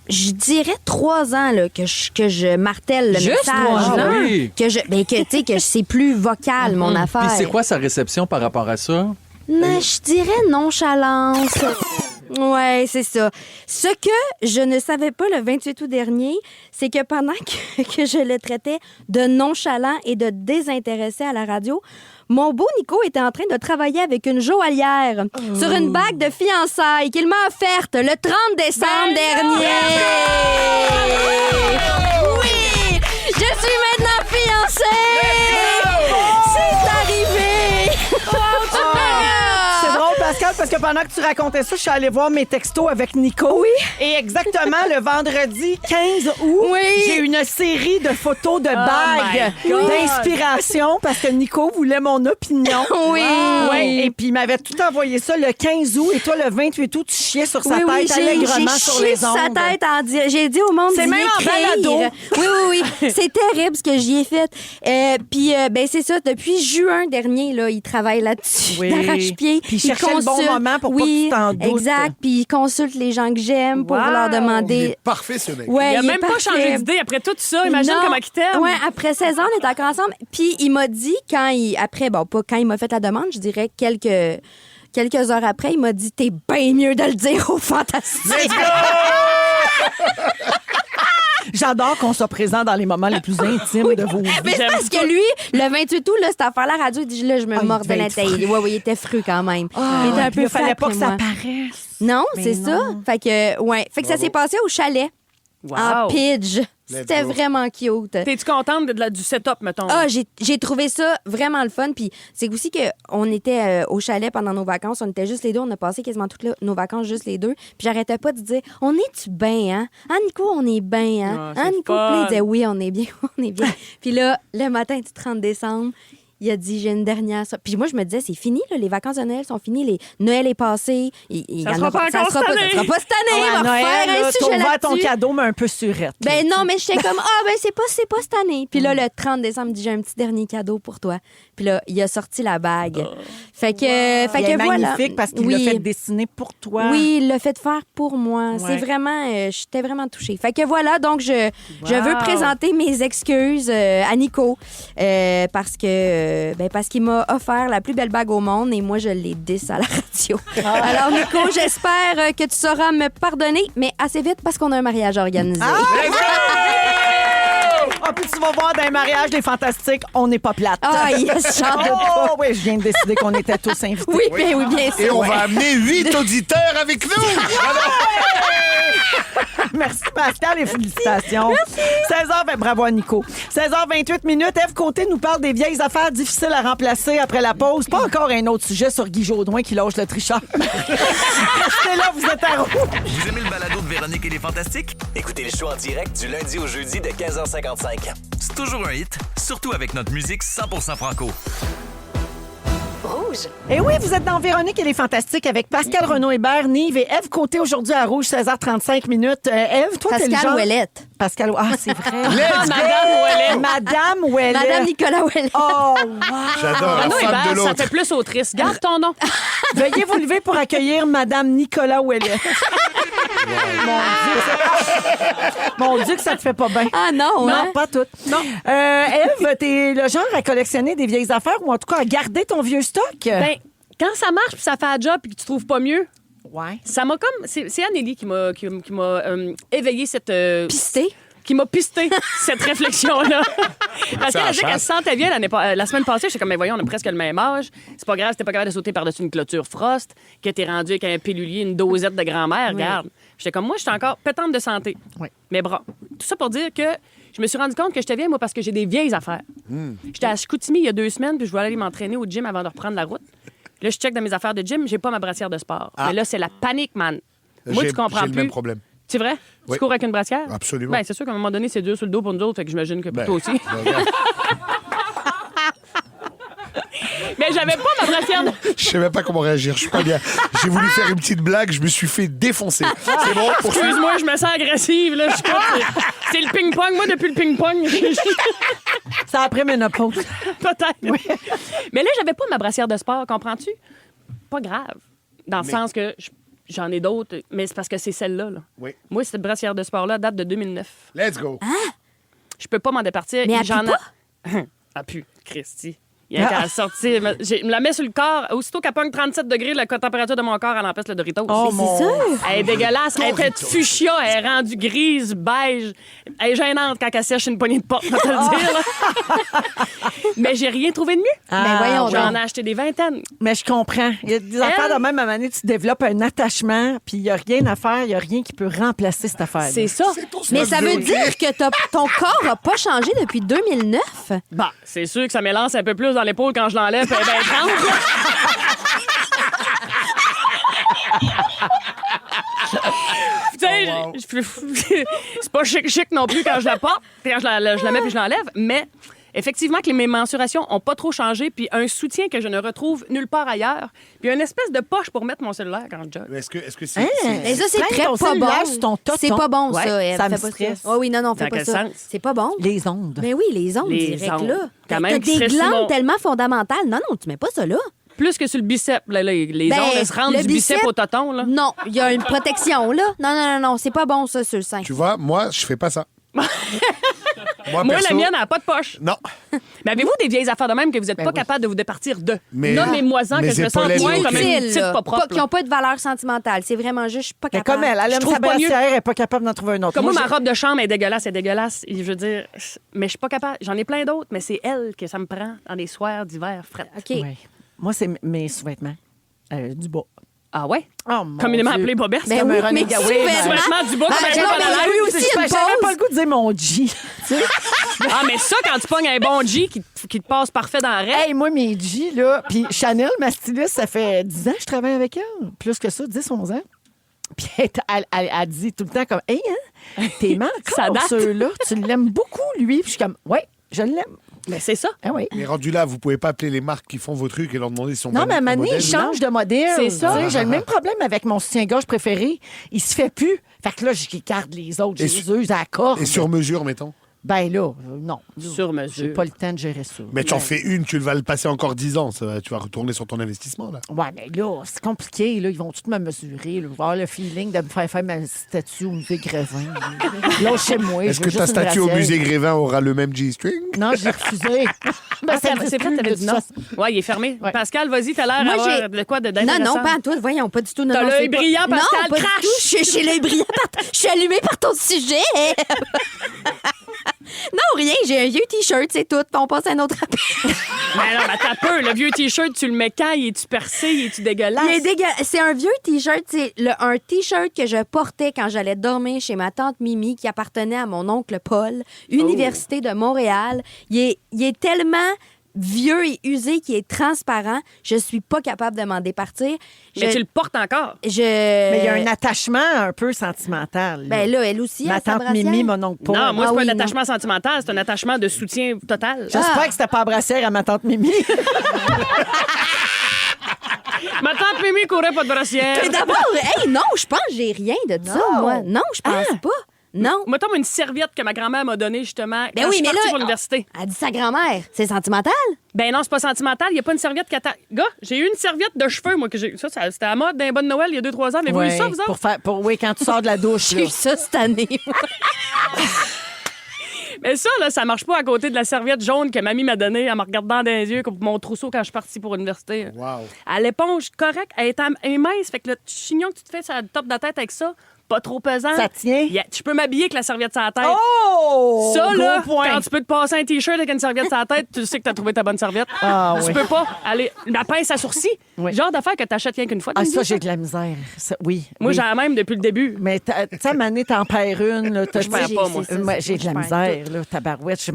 je dirais, 3 ans là, que je martèle le Juste message. 3 ans? là. Ah oui. Que tu sais, que c'est plus vocal, mon affaire. Puis c'est quoi sa réception par rapport à ça? Mais je dirais nonchalance. Ouais, c'est ça. Ce que je ne savais pas le 28 août dernier, c'est que pendant que je le traitais de nonchalant et de désintéressé à la radio, mon beau Nico était en train de travailler avec une joaillière sur une bague de fiançailles qu'il m'a offerte le 30 décembre dernier. Oui! Je suis maintenant fiancée! C'est arrivé! C'est drôle, Pascal, parce que pendant que tu racontais ça, je suis allée voir mes textos avec Nico. Oui. Et exactement le vendredi 15 août, Oui. j'ai une série de photos de bagues my God. d'inspiration parce que Nico voulait mon opinion. Oui. Ouais, et puis il m'avait tout envoyé ça le 15 août. Et toi, le 28 août, tu chiais sur sa tête allègrement sur chié les sur ondes. sa tête en direct. J'ai dit au monde C'est d'y même en écrire. balado. Oui. C'est terrible ce que j'y ai fait. Puis, ben c'est ça. Depuis juin dernier, là, il travaille là-dessus, Oui. d'arrache-pied. Puis il cherchait le bon moment pour pas que tu t'en doutes. Exact. Puis il consulte les gens que j'aime pour Wow. leur Il demander... est parfait, ce mec. Ouais, Il a il est même pas parfait. changé d'idée après tout ça. Imagine Non. comment il t'aime. Ouais, après 16 ans, on est encore ensemble. Puis il m'a dit, pas quand il m'a fait la demande, je dirais quelques heures après, il m'a dit, t'es bien mieux de le dire au Fantastique. J'adore qu'on soit présent dans les moments les plus intimes de vos vies. Mais c'est parce que lui, le 28 août, là, cette affaire-là, la radio, il dit là, je me mordais la tête. Oui, il était fru quand même. Il était un peu Il fallait pas fat que ça après moi. paraisse. Non, Mais c'est non. ça. Fait que, ouais. Fait que ça s'est passé au chalet. Wow. En Pidge. Let's C'était go. vraiment cute. T'es-tu contente du setup, mettons? Ah, j'ai trouvé ça vraiment le fun. Puis c'est aussi qu'on était au chalet pendant nos vacances. On était juste les deux. On a passé quasiment toutes nos vacances juste les deux. Puis j'arrêtais pas de dire on est-tu bien, hein? Ah, Nico, on est bien, hein? Ah, c'est Nico, fun. puis il disait oui, on est bien, on est bien. Puis là, le matin du 30 décembre, il a dit j'ai une dernière. Puis moi, je me disais c'est fini, là, les vacances de Noël sont finies. Noël est passé. Ça sera pas encore cette année. Ça sera pas cette année. Ouais, on à va Noël, refaire un là, t'as sujet ouvert ton là-dessus. cadeau, mais un peu surette. Ben non, mais j'étais comme, c'est pas cette année. Puis là, le 30 décembre, il dit, j'ai un petit dernier cadeau pour toi. Puis là, il a sorti la bague. Fait que, fait Il que est voilà. magnifique parce qu'il l'a fait dessiner pour toi. Oui, il l'a fait faire pour moi. Ouais. C'est vraiment, j'étais vraiment touchée. Fait que voilà, donc je veux présenter mes excuses à Nico parce qu'il m'a offert la plus belle bague au monde et moi, je l'ai diss à la radio. Alors, Nico, j'espère que tu sauras me pardonner, mais assez vite parce qu'on a un mariage organisé. Ah, puis tu vas voir dans les mariages des Fantastiques, on n'est pas plate. Ah, yes, j'en doute pas. Oh, oui, je viens de décider qu'on était tous invités. Oui, bien sûr. Et on va amener 8 auditeurs avec nous. Merci Pascal et félicitations. 16h, bravo à Nico. 16h28 minutes. Ève Côté nous parle des vieilles affaires difficiles à remplacer après la pause. Pas encore un autre sujet sur Guy Jodoin qui loge le tricheur. Restez là, vous êtes à Rouge. Vous aimez le balado de Véronique et les Fantastiques? Écoutez le show en direct du lundi au jeudi de 15h55. C'est toujours un hit, surtout avec notre musique 100% franco. Rouge. Et oui, vous êtes dans Véronique et les Fantastiques avec Pascal Renaud-Hébert, Nive et Ève Côté aujourd'hui à Rouge, 16h35 minutes. Ève, toi, t'es le Pascal genre... Ouellette. Pascal, c'est vrai. Let's go! Madame Ouellet. Madame Nicolas Ouellette. Oh, wow. J'adore la Renaud femme de Hébert, ça l'autre. fait plus autrice. Garde ton nom. Veuillez vous lever pour accueillir Madame Nicolas Ouellet. Mon Dieu, que ça te fait pas bien. Ah non, Non, hein? pas tout. Non. Ève, t'es le genre à collectionner des vieilles affaires ou en tout cas à garder ton vieux stock? Ben, quand ça marche puis ça fait un job puis que tu trouves pas mieux, Ouais. ça m'a comme... C'est Anneli qui m'a éveillé cette... Pisté. qui m'a pisté cette réflexion-là. Parce Ça qu'elle a dit achète. qu'elle se sentait bien la semaine passée. J'étais comme, mais voyons, on a presque le même âge. C'est pas grave, si t'es pas capable de sauter par-dessus une clôture frost, que t'es rendu avec un pilulier, une dosette de grand-mère, regarde. J'étais comme, moi, j'étais encore pétante de santé. Oui. Mais bon, tout ça pour dire que je me suis rendu compte que j'étais vieille, moi, parce que j'ai des vieilles affaires. J'étais à Chicoutimi il y a 2 semaines, puis je voulais aller m'entraîner au gym avant de reprendre la route. Là, je check dans mes affaires de gym, j'ai pas ma brassière de sport. Mais là, c'est la panique, man. Moi, J'ai tu comprends j'ai plus. le même problème. C'est vrai? Oui. Tu cours avec une brassière? Absolument. Ben, c'est sûr qu'à un moment donné, c'est dur sur le dos pour nous autres, fait que j'imagine que pour Ben, toi aussi. regarde. Mais j'avais pas ma brassière de... Je sais même pas comment réagir. Je suis pas bien. J'ai voulu faire une petite blague, je me suis fait défoncer. C'est bon? Poursuis. Excuse-moi, je me sens agressive, là. C'est le ping-pong. Moi, depuis le ping-pong, C'est après ménopause. peut-être. Mais là, j'avais pas ma brassière de sport, comprends-tu? Pas grave. Dans le sens que j'en ai d'autres, mais c'est parce que c'est celle-là. Là. Oui. Moi, cette brassière de sport-là date de 2009. Let's go. Je peux pas m'en départir. Mais et elle j'en pue ai... Elle pue, Christy. Il y a qu'à sortir. Je me la mets sur le corps. Aussitôt qu'elle pogne 37 degrés, la température de mon corps, elle empêche le Doritos. Oh, mon... C'est sûr. Elle est dégueulasse. Elle était fuchsia. Elle est rendue grise, beige. Elle est gênante quand elle sèche une poignée de porte, on va te le dire. Là. Mais j'ai rien trouvé de mieux. Ben voyons J'en donc. ai acheté des vingtaines. Mais je comprends. Il y a des affaires de même à un moment donné, tu développes un attachement, puis il n'y a rien à faire, il n'y a rien qui peut remplacer cette affaire. C'est ça. Mais ça veut dire que ton corps n'a pas changé depuis 2009? Bah, c'est sûr que ça m'élance un peu plus dans l'épaule quand je l'enlève. Elle est bien trempe. Tu sais, c'est pas chic non plus quand je la porte, quand je la mets puis je l'enlève, mais effectivement que mes mensurations ont pas trop changé, puis un soutien que je ne retrouve nulle part ailleurs, puis une espèce de poche pour mettre mon cellulaire quand je jogue. Est-ce que c'est. Hein? Mais ça, c'est Traîne très ton pas cellulaire bon. sur ton toton. C'est pas bon, Ouais, ça. Elle ça me fait pas stresse. Oh oui, non, fais Dans pas quel ça. sens? C'est pas bon. Les ondes. Mais oui, les ondes Les directes, ondes. là. Quand T'as même, tu des serais sur glandes mon- tellement fondamentales. Non, tu mets pas ça là. Plus que sur le bicep. Là, les Ben, ondes elles se rendent le du bicep bicep- au toton. Là. Non, il y a une protection, là. Non, c'est pas bon, ça, sur le sein. Tu vois, moi, je fais pas ça. Moi, perso, la mienne, elle n'a pas de poche. Non. Mais avez-vous des vieilles affaires de même que vous n'êtes pas oui. capable de vous départir de? Mais- Nommez-moi-en mais que je me c'est sens pas moins les comme une Utiles, petite là. pas propre. Qui n'ont pas de valeur sentimentale. C'est vraiment juste, je suis pas Mais capable. comme elle aime trouve sa pas mieux. brassière, elle n'est pas capable d'en trouver un autre. Comme moi, ma j'ai- robe de chambre est dégueulasse, Je veux dire, mais je suis pas capable. J'en ai plein d'autres, mais c'est elle que ça me prend dans des soirs d'hiver frais. OK. Ouais. Moi, c'est mes sous-vêtements. Du bas. Ah ouais? Oh, mon Communément Dieu. appelé Bobette. Ben comme oui, un running mais gag. tu Oui, fais ben- mal. Sous-vêtements du bas comme un non, chef à mais la il y a laine. eu aussi une J'avais pas pause. le goût de dire mon G. Tu sais? Ah, mais ça, quand tu pognes un bon G qui te passe parfait dans la raie. Hey, moi, mes G, là. Puis Chanel, ma styliste, ça fait 10 ans que je travaille avec elle. Plus que ça, 10, 11 ans. Puis elle dit tout le temps comme, hey, hein, t'es mal Ça encore date. ceux-là. Tu l'aimes beaucoup, lui. Puis je suis comme, ouais, je l'aime. Mais c'est ça. Ah oui. Mais rendu là, vous pouvez pas appeler les marques qui font vos trucs et leur demander si sont Non, mais à un moment donné, modèles. il change de modèle. C'est ça. Tu sais, j'ai le même problème avec mon soutien-gorge préféré. Il se fait plus. Fait que là, je garde les autres. Je Et les use à la corde. Et sur mesure, mettons. Ben là, non. Sur J'ai mesure. pas le temps de gérer ça. Mais tu en fais une, tu vas le passer encore 10 ans. Tu vas retourner sur ton investissement, là. Ouais, mais là, c'est compliqué. Là. Ils vont tout me mesurer. Là. Avoir le feeling de me faire ma statue au musée Grévin. Là, chez moi. Est-ce que ta statue au musée Grévin aura le même G-string? Non, j'ai refusé. Ben, ça C'est vrai, t'avais dit non. Ouais, il est fermé. Ouais. Pascal, vas-y, t'as l'air Moi, d'avoir j'ai- de quoi de Non, d'intéressant. non, pas en tout. Voyons, pas du tout. Non, T'as non, l'œil c'est pas- brillant, Pascal, Non, pas crache! du tout. J'ai l'œil brillant. Je suis allumée par ton sujet. Non, rien. J'ai un vieux T-shirt, c'est tout. On passe à un autre appel. Mais non, mais t'as peur. Le vieux T-shirt, tu le mets quand? Il est-tu percé? Il est-tu dégueulasse? Il est C'est un vieux T-shirt. C'est un T-shirt que je portais quand j'allais dormir chez ma tante Mimi qui appartenait à mon oncle Paul, Université de Montréal. Il est tellement vieux et usé qu'il est transparent. Je suis pas capable de m'en départir. Mais tu le portes encore. Mais il y a un attachement un peu sentimental. là. Ben là, elle aussi, Ma a sa tante brassière. Mimi, mon oncle Paul. Non, moi, Ah c'est pas oui, un non. attachement sentimental, c'est un attachement de soutien total. J'espère que c'était pas la brassière à ma tante Mimi. Ma tante Mimi courait pas de brassière. Mais d'abord, hey, non, je pense que j'ai rien de ça, moi. Non, je pense pas. Non. Moi, tombe une serviette que ma grand-mère m'a donnée, justement, Ben quand oui, je suis mais partie là, pour l'université. Elle dit sa grand-mère. C'est sentimental? Ben non, c'est pas sentimental. Il n'y a pas une serviette qui attaque. Gars, j'ai eu une serviette de cheveux, moi, que j'ai. Ça, c'était à la mode d'un bon Noël il y a 2-3 ans. Avez-vous eu ça, vous autres? Oui, quand tu sors de la douche. J'ai là. eu ça cette année. Mais ça, là, ça marche pas à côté de la serviette jaune que mamie m'a donnée en me regardant dans les yeux comme mon trousseau quand je suis partie pour l'université. Wow. À l'éponge, correct, elle est mince. Fait que le chignon que tu te fais sur le top de la tête avec ça, pas trop pesant. Ça tient? Tu peux m'habiller avec la serviette sur la tête. Oh! Ça, Gros là, point. quand tu peux te passer un T-shirt avec une serviette sur la tête, tu sais que t'as trouvé ta bonne serviette. Ah, tu oui. peux pas aller... La pince à sourcils, Oui. genre d'affaire que t'achètes rien qu'une fois. Ah, dans ça, le j'ai vie, de la misère. Ça, oui. Moi, oui. j'en ai même depuis le début. Mais tu sais, à Mané, t'en perds une. Là, Je perds pas, moi. Moi, j'ai de la Je perds misère, là, tabarouette.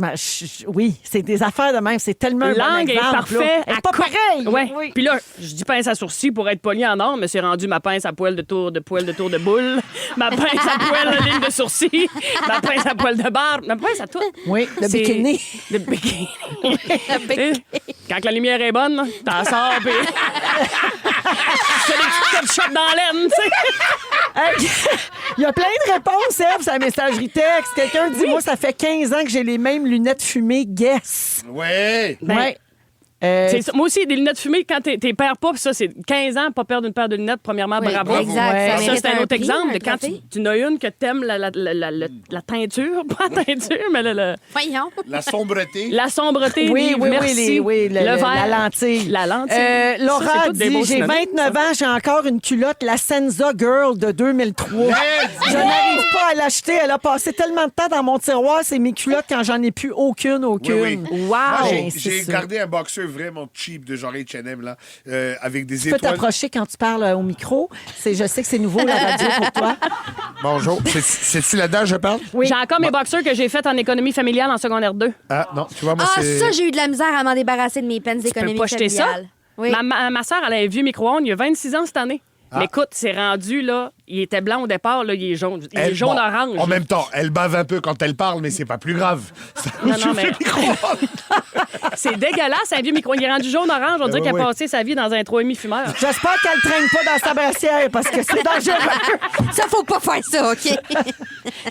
Oui, c'est des affaires de même. C'est tellement un bon Langue est exemple, parfait. là. Elle est pas pareil. Ouais. Oui. Puis là, je dis pince à sourcils pour être pogné en or, mais c'est rendu ma pince à poil de tour de boule, ma pince à poil de ligne de sourcils, ma pince à poil de barbe, ma pince à tout. Oui, le C'est- bikini. Le bikini. Quand la lumière est bonne, t'en sors, puis... tu fais des petites shots dans l'aine, tu sais. Hey, il y a plein de réponses, Eve, sur la messagerie texte. Quelqu'un dit, moi, ça fait 15 ans que j'ai les mêmes lunettes fumées. Guess. Ouais. Ouais. C'est ça. Moi aussi, des lunettes fumées, quand t'es perds pas, puis ça, c'est 15 ans, pas perdre une paire de lunettes, premièrement, Oui, bravo. exact. Ouais. Ça Ça, mérite c'est un autre prix, exemple un de quand trophée. tu n'as une que t'aimes la teinture, pas la teinture, mais Voyons. La sombreté. la sombreté. Oui, livre, oui, merci. oui, le verre. la lentille. La lentille. Ça, Laura c'est toutes des dit, beaux j'ai synonymes, 29 ans, j'ai encore une culotte, la Senza Girl de 2003. Je n'arrive pas à l'acheter. Elle a passé tellement de temps dans mon tiroir, c'est mes culottes quand j'en ai plus aucune. Oui, oui. Wow! Moi, c'est j'ai ça. gardé un boxeur vraiment cheap de genre H&M, là, avec des Tu peux étoiles. t'approcher quand tu parles au micro. Je sais que c'est nouveau, la radio, pour toi. Bonjour. C'est-tu là-dedans que je parle? Oui. J'ai encore mes boxeurs que j'ai fait en économie familiale en secondaire 2. Ah, non, tu vois, moi, Ah, c'est... ça, j'ai eu de la misère à m'en débarrasser de mes peines Tu peux économiques pas jeter ça? familiales. Oui. Ma soeur, elle a un vieux micro-ondes, il y a 26 ans cette année. Mais écoute, c'est rendu, là, il était blanc au départ, là, il est jaune. Il est jaune-orange. En même temps, elle bave un peu quand elle parle, mais c'est pas plus grave. Ça Non, nous non, fait mais- C'est dégueulasse, un vieux micro. Il est rendu jaune-orange. On dirait qu'il a oui. passé sa vie dans un 3,5 fumeur. J'espère qu'elle traîne pas dans sa brassière parce que c'est dangereux. Ça, faut pas faire ça, OK?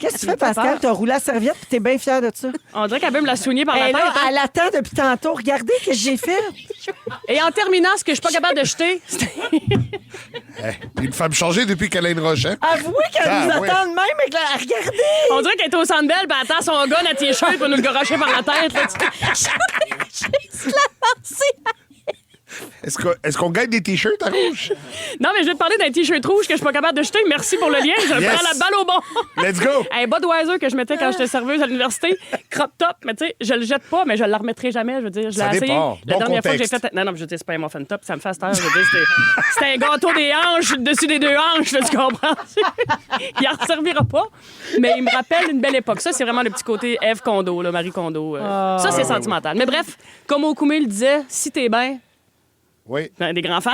Qu'est-ce que tu fais, Pascal? T'as roulé la serviette et t'es bien fière de ça. On dirait qu'elle veut me la soigner par la Elle, tête. là, hein. elle attend depuis tantôt. Regardez ce que j'ai fait. Et en terminant, ce que je suis pas capable de jeter, Une femme changée depuis qu'elle a une roche, hein? Avouez qu'elle nous ouais. attend de même avec la... Regardez! On dirait qu'elle est au Centre Bell, puis elle attend son gun à t-shirt pour nous le garocher par la tête. Là, Est-ce qu'on gagne des t-shirts à rouge? non, mais je vais te parler d'un t-shirt rouge que je suis pas capable de jeter. Merci pour le lien. Je le Yes. prends la balle au bon. Let's go! Un Budweiser que je mettais quand j'étais serveuse à l'université, crop top, mais tu sais, je le jette pas, mais je la remettrai jamais. Je veux dire, je l'ai Ça essayé. dépend. La Bon dernière fois que j'ai contexte. fait. Non, mais je veux dire, c'est pas un muffin top, ça me fait cette heure. Je veux dire, c'était un gâteau des hanches dessus des deux hanches, là, tu comprends? Il en servira pas, mais il me rappelle une belle époque. Ça, c'est vraiment le petit côté Ève Kondo, là, Marie Kondo. Ça, c'est sentimental. Mais bref, comme Okoumé le disait, si t'es bien, Oui. des grands fans.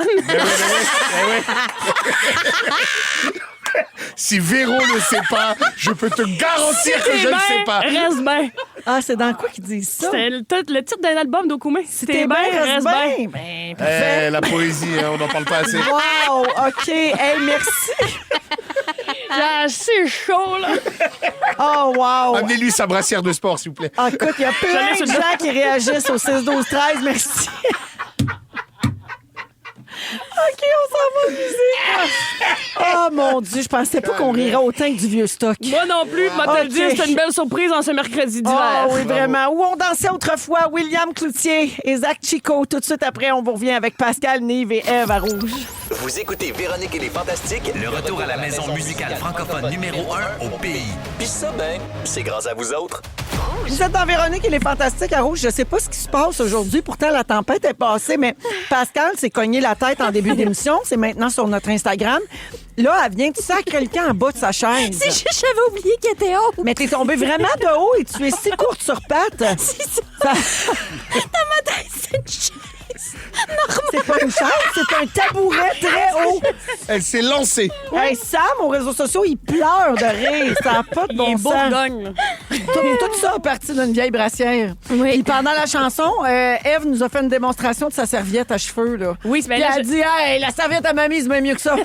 Si Véro ne sait pas, je peux te garantir que T'es je ne sais bien, pas. reste bien. Ah, c'est dans quoi qu'ils disent ça? C'est le titre d'un album d'Okoumé. Si t'es bien, reste bien. Ben, parfait. La poésie, hein, on n'en parle pas assez. Wow! OK. Hey, merci. J'ai assez chaud, là. Oh, wow! Amenez-lui sa brassière de sport, s'il vous plaît. Ah, écoute, il y a plein laisse de une- gens qui réagissent au 6-12-13. Merci. OK, on s'en va en musique. Oh, mon Dieu, je pensais pas qu'on rirait autant que du vieux stock. Moi non plus, moi te le dire, c'était une belle surprise en ce mercredi d'hiver. Ah oui, vraiment. Où on dansait autrefois, William Cloutier et Zach Chico. Tout de suite après, on vous revient avec Pascal, Nive et Ève à Rouge. Vous écoutez Véronique et les Fantastiques. Le retour à la maison musicale francophone numéro 1 au pays. Puis ça, ben, c'est grâce à vous autres. Vous êtes dans Véronique et les Fantastiques à Rouge. Je sais pas ce qui se passe aujourd'hui. Pourtant, la tempête est passée, mais Pascal s'est cogné la tête en début d'émission. C'est maintenant sur notre Instagram. Là, elle vient de sacrer le camp en bas de sa chaise. J'avais oublié qu'il était haut. Mais t'es tombée vraiment de haut et tu es si courte sur pattes. C'est ça. C'est une chaise. C'est pas une chaise, c'est un tabouret très haut. Elle s'est lancée. Hey, Sam, aux réseaux sociaux, il pleure de rire. Ça n'a pas de bon Il est sens. bourgogne, là. Tout ça a parti d'une vieille brassière. Oui. Puis pendant la chanson, Ève nous a fait une démonstration de sa serviette à cheveux. Là. Oui, mais Puis là, elle a dit, hey, la serviette à mamie, c'est bien mieux que ça.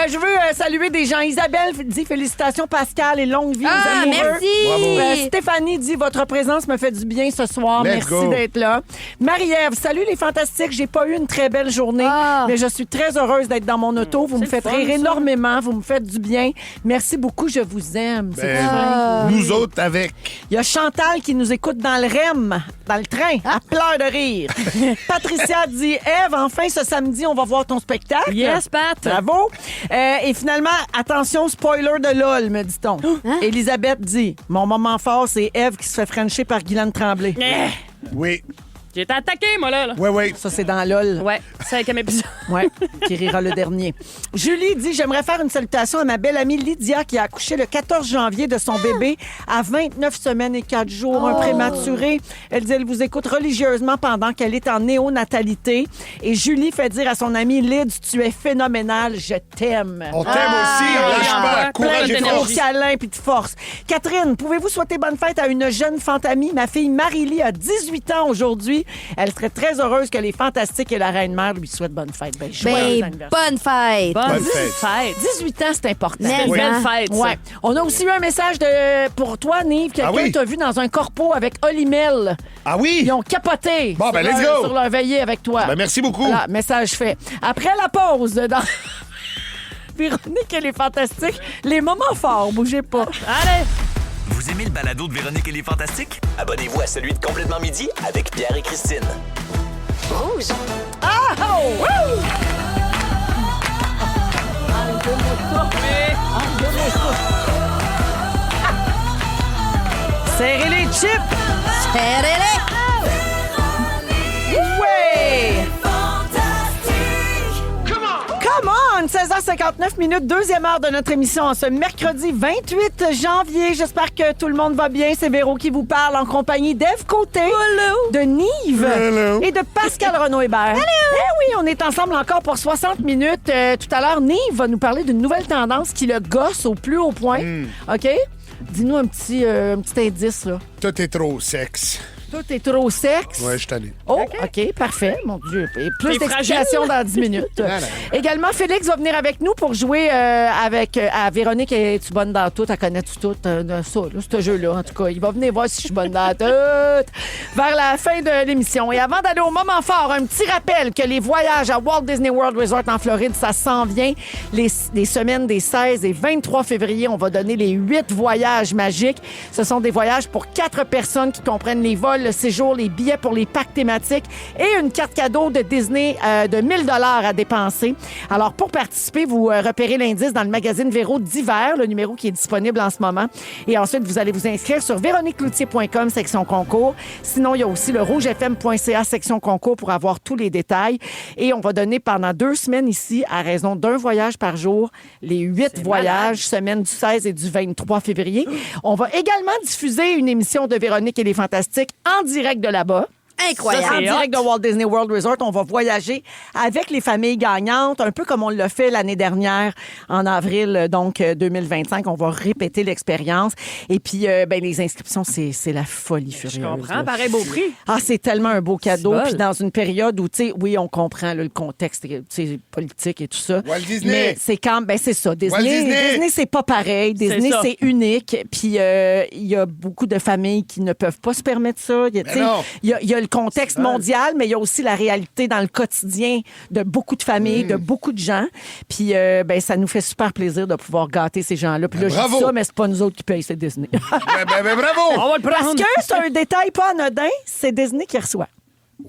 Je veux saluer des gens. Isabelle dit félicitations, Pascal, et longue vie aux amoureux. merci. Bravo. Stéphanie dit votre présence me fait du bien ce soir. Let's Merci go. d'être là. Marie-Ève, salut les fantastiques. J'ai pas eu une très belle journée, mais je suis très heureuse d'être dans mon auto. Vous me faites rire énormément. Vous me faites du bien. Merci beaucoup. Je vous aime. C'est Ben, fin. nous autres avec. Il y a Chantal qui nous écoute dans le REM, dans le train. Elle pleure de rire. Patricia dit Ève, enfin ce samedi, on va voir ton spectacle. Yes, Pat. Bravo. Et finalement, attention, spoiler de LOL, me dit-on. Elisabeth dit mon moment fort, c'est Ève qui se fait frencher par Guylaine Tremblay. Oui. J'ai été attaqué, moi, là. Ouais. Ça, c'est dans LOL. Ouais, c'est avec un épisode. Ouais, qui rira le dernier. Julie dit j'aimerais faire une salutation à ma belle amie Lydia qui a accouché le 14 janvier de son bébé à 29 semaines et 4 jours, un prématuré. Elle dit elle vous écoute religieusement pendant qu'elle est en néonatalité. Et Julie fait dire à son amie Lyd tu es phénoménale, je t'aime. On t'aime aussi. Lâche pas. plein Courage et d'énergie. force. Câlin puis de force. Catherine, pouvez-vous souhaiter bonne fête à une jeune fantamie? Ma fille Marie-Lie a 18 ans aujourd'hui. Elle serait très heureuse que les Fantastiques et la Reine-Mère lui souhaitent bonne fête. Ben, joyeux anniversaire. Bonne fête. Bonne fête. fête. 18 ans, c'est important. Mais- Une Oui. belle fête, ça. Ouais. On a aussi eu un message pour toi, Nive. Quelqu'un Ah oui? t'a vu dans un corpo avec Olimel. Ah oui? Ils ont capoté Bon, ben, sur let's leur- go. sur leur veillée avec toi. Ben, merci beaucoup. Voilà, message fait. Après la pause, dans Véronique, elle est fantastique. Les moments forts, bougez pas. Allez! Vous aimez le balado de Véronique et les Fantastiques? Abonnez-vous à celui de Complètement Midi avec Pierre et Christine. Rouge. Serrez les chips. Serrez-les. Ouais! Come on! 16h59 minutes, deuxième heure de notre émission en ce mercredi 28 janvier. J'espère que tout le monde va bien. C'est Véro qui vous parle en compagnie d'Ève Côté, de Nive Hello. et de Pascal Renaud-Hébert. Eh oui, on est ensemble encore pour 60 minutes. Tout à l'heure, Nive va nous parler d'une nouvelle tendance qui le gosse au plus haut point. OK? Dis-nous un petit indice, là. Tout est trop sexe. Toi, t'es trop sexe. Ouais, je suis tanné. Oh, OK, parfait. Mon Dieu. Et plus T'es d'explications dans 10 minutes. Également, Félix va venir avec nous pour jouer avec Véronique. Es-tu bonne dans tout? Elle connaît tout, ça, là, ce jeu-là. En tout cas, il va venir voir si je suis bonne dans tout. Vers la fin de l'émission. Et avant d'aller au moment fort, un petit rappel que les voyages à Walt Disney World Resort en Floride, ça s'en vient. Les semaines des 16 et 23 février, on va donner les 8 voyages magiques. Ce sont des voyages pour 4 personnes qui comprennent les vols, le séjour, les billets pour les parcs thématiques et une carte cadeau de Disney de 1 000 $ à dépenser. Alors, pour participer, vous repérez l'indice dans le magazine Véro d'hiver, le numéro qui est disponible en ce moment. Et ensuite, vous allez vous inscrire sur véroniqueloutier.com, section concours. Sinon, il y a aussi le rougefm.ca, section concours, pour avoir tous les détails. Et on va donner pendant 2 semaines ici, à raison d'un voyage par jour, les 8 voyages, semaine du 16 et du 23 février. On va également diffuser une émission de Véronique et les Fantastiques en direct de là-bas. Incroyable. En direct de Walt Disney World Resort, on va voyager avec les familles gagnantes, un peu comme on l'a fait l'année dernière en avril, donc 2025. On va répéter l'expérience. Et puis, les inscriptions, c'est la folie furieuse. Je comprends, là. pareil beau prix. Ah, c'est tellement un beau cadeau. Vol. Puis dans une période où, tu sais, oui, on comprend là, le contexte politique et tout ça. Walt Disney. Mais c'est quand c'est ça. Disney, Disney, c'est pas pareil. Disney, ça. c'est unique. Puis il y a beaucoup de familles qui ne peuvent pas se permettre ça. Il y a le contexte mondial, mais il y a aussi la réalité dans le quotidien de beaucoup de familles, de beaucoup de gens. Puis ça nous fait super plaisir de pouvoir gâter ces gens-là. Puis là, je dis ça, mais c'est pas nous autres qui payent, c'est Disney. Bravo! On va le Parce prendre. que c'est un détail pas anodin, c'est Disney qui reçoit.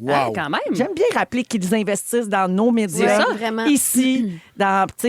Ah, Wow! quand même. J'aime bien rappeler qu'ils investissent dans nos médias, C'est ça, vraiment. ici,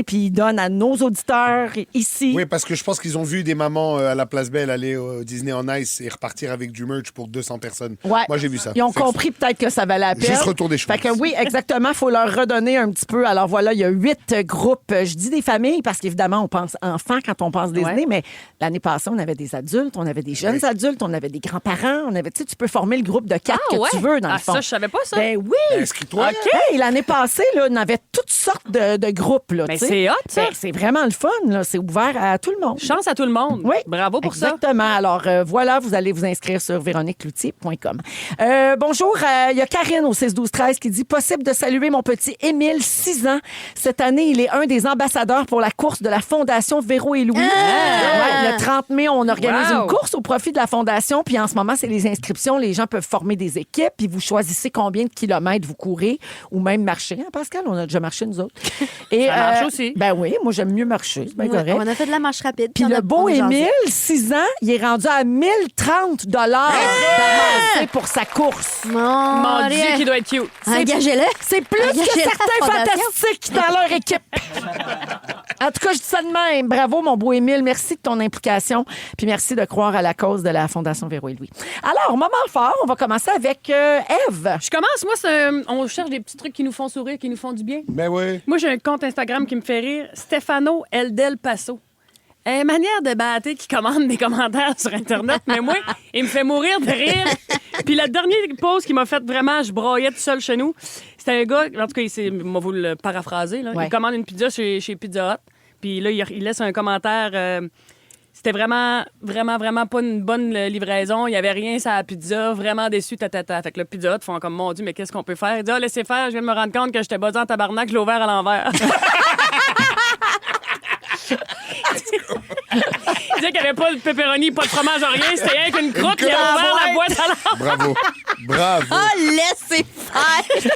puis ils donnent à nos auditeurs ici. Oui, parce que je pense qu'ils ont vu des mamans à la Place Belle aller au Disney on Ice et repartir avec du merch pour 200 personnes. Ouais. Moi, j'ai vu ça. Ils ont compris peut-être que ça valait la peine. Juste retour des choses. Fait que oui, exactement, il faut leur redonner un petit peu. Alors voilà, il y a 8 groupes. Je dis des familles parce qu'évidemment, on pense enfants quand on pense Disney, mais l'année passée, on avait des adultes, on avait des jeunes adultes, on avait des grands-parents, on avait, tu peux former le groupe de 4 que tu veux, dans le fond. Ça, je savais pas ça. Ben oui! Inscris-toi. Hey, l'année passée, là, on avait toutes sortes de groupes. Là, Mais tu sais. c'est hot, ça. Ben, c'est vraiment le fun. Là. C'est ouvert à tout le monde. Chance à tout le monde. Oui. Bravo pour ça. Exactement. Alors, voilà, vous allez vous inscrire sur véroniqueloutier.com. Bonjour, il y a Karine au 6-12-13 qui dit « Possible de saluer mon petit Émile, 6 ans. Cette année, il est un des ambassadeurs pour la course de la Fondation Véro et Louis. Ouais, le 30 mai, on organise Wow. une course au profit de la Fondation. Puis en ce moment, c'est les inscriptions. Les gens peuvent former des équipes. Puis vous choisissez combien de kilomètres vous courez ou même marcher. Hein, Pascal, on a déjà marché, nous autres. Et, Ça marche aussi. Ben oui, moi, j'aime mieux marcher. C'est bien Ouais, correct. on a fait de la marche rapide. Puis on a- le beau on a jasé. Émile, 6 ans, il est rendu à 1030 $ pour sa course. Mon Dieu, qui doit être cute. Engagez-le. C'est plus que Engagez la certains fondation. fantastiques dans leur équipe. En tout cas, je dis ça de même. Bravo, mon beau Émile. Merci de ton implication. Puis merci de croire à la cause de la Fondation Véro et Louis. Alors, moment fort, on va commencer avec Ève. Je commence, moi, on cherche des petits trucs qui nous font sourire, qui nous font du bien. Ben oui. Moi, j'ai un compte Instagram qui me fait rire, Stefano El Del Paso. Une manière de battre qui commande des commentaires sur Internet, mais moi, il me fait mourir de rire. Puis la dernière pause qui m'a fait vraiment, je broyais tout seul chez nous, c'était un gars, en tout cas, moi, vous le paraphraser, là. Ouais. Il commande une pizza chez Pizza Hut, puis là, il laisse un commentaire... C'était vraiment pas une bonne livraison. Il n'y avait rien sur la pizza. Vraiment déçu, tatata. Fait que le Pizza Hut font comme, mon Dieu, mais qu'est-ce qu'on peut faire? Il dit, laissez faire, je viens de me rendre compte que j'étais buzzé en tabarnak, je l'ai ouvert à l'envers. Il disait qu'il n'y avait pas de pepperoni, pas de fromage, rien. C'était rien qu'une croûte. Il a ouvert la boîte à l'envers. Bravo. Bravo. Oh, laissez faire.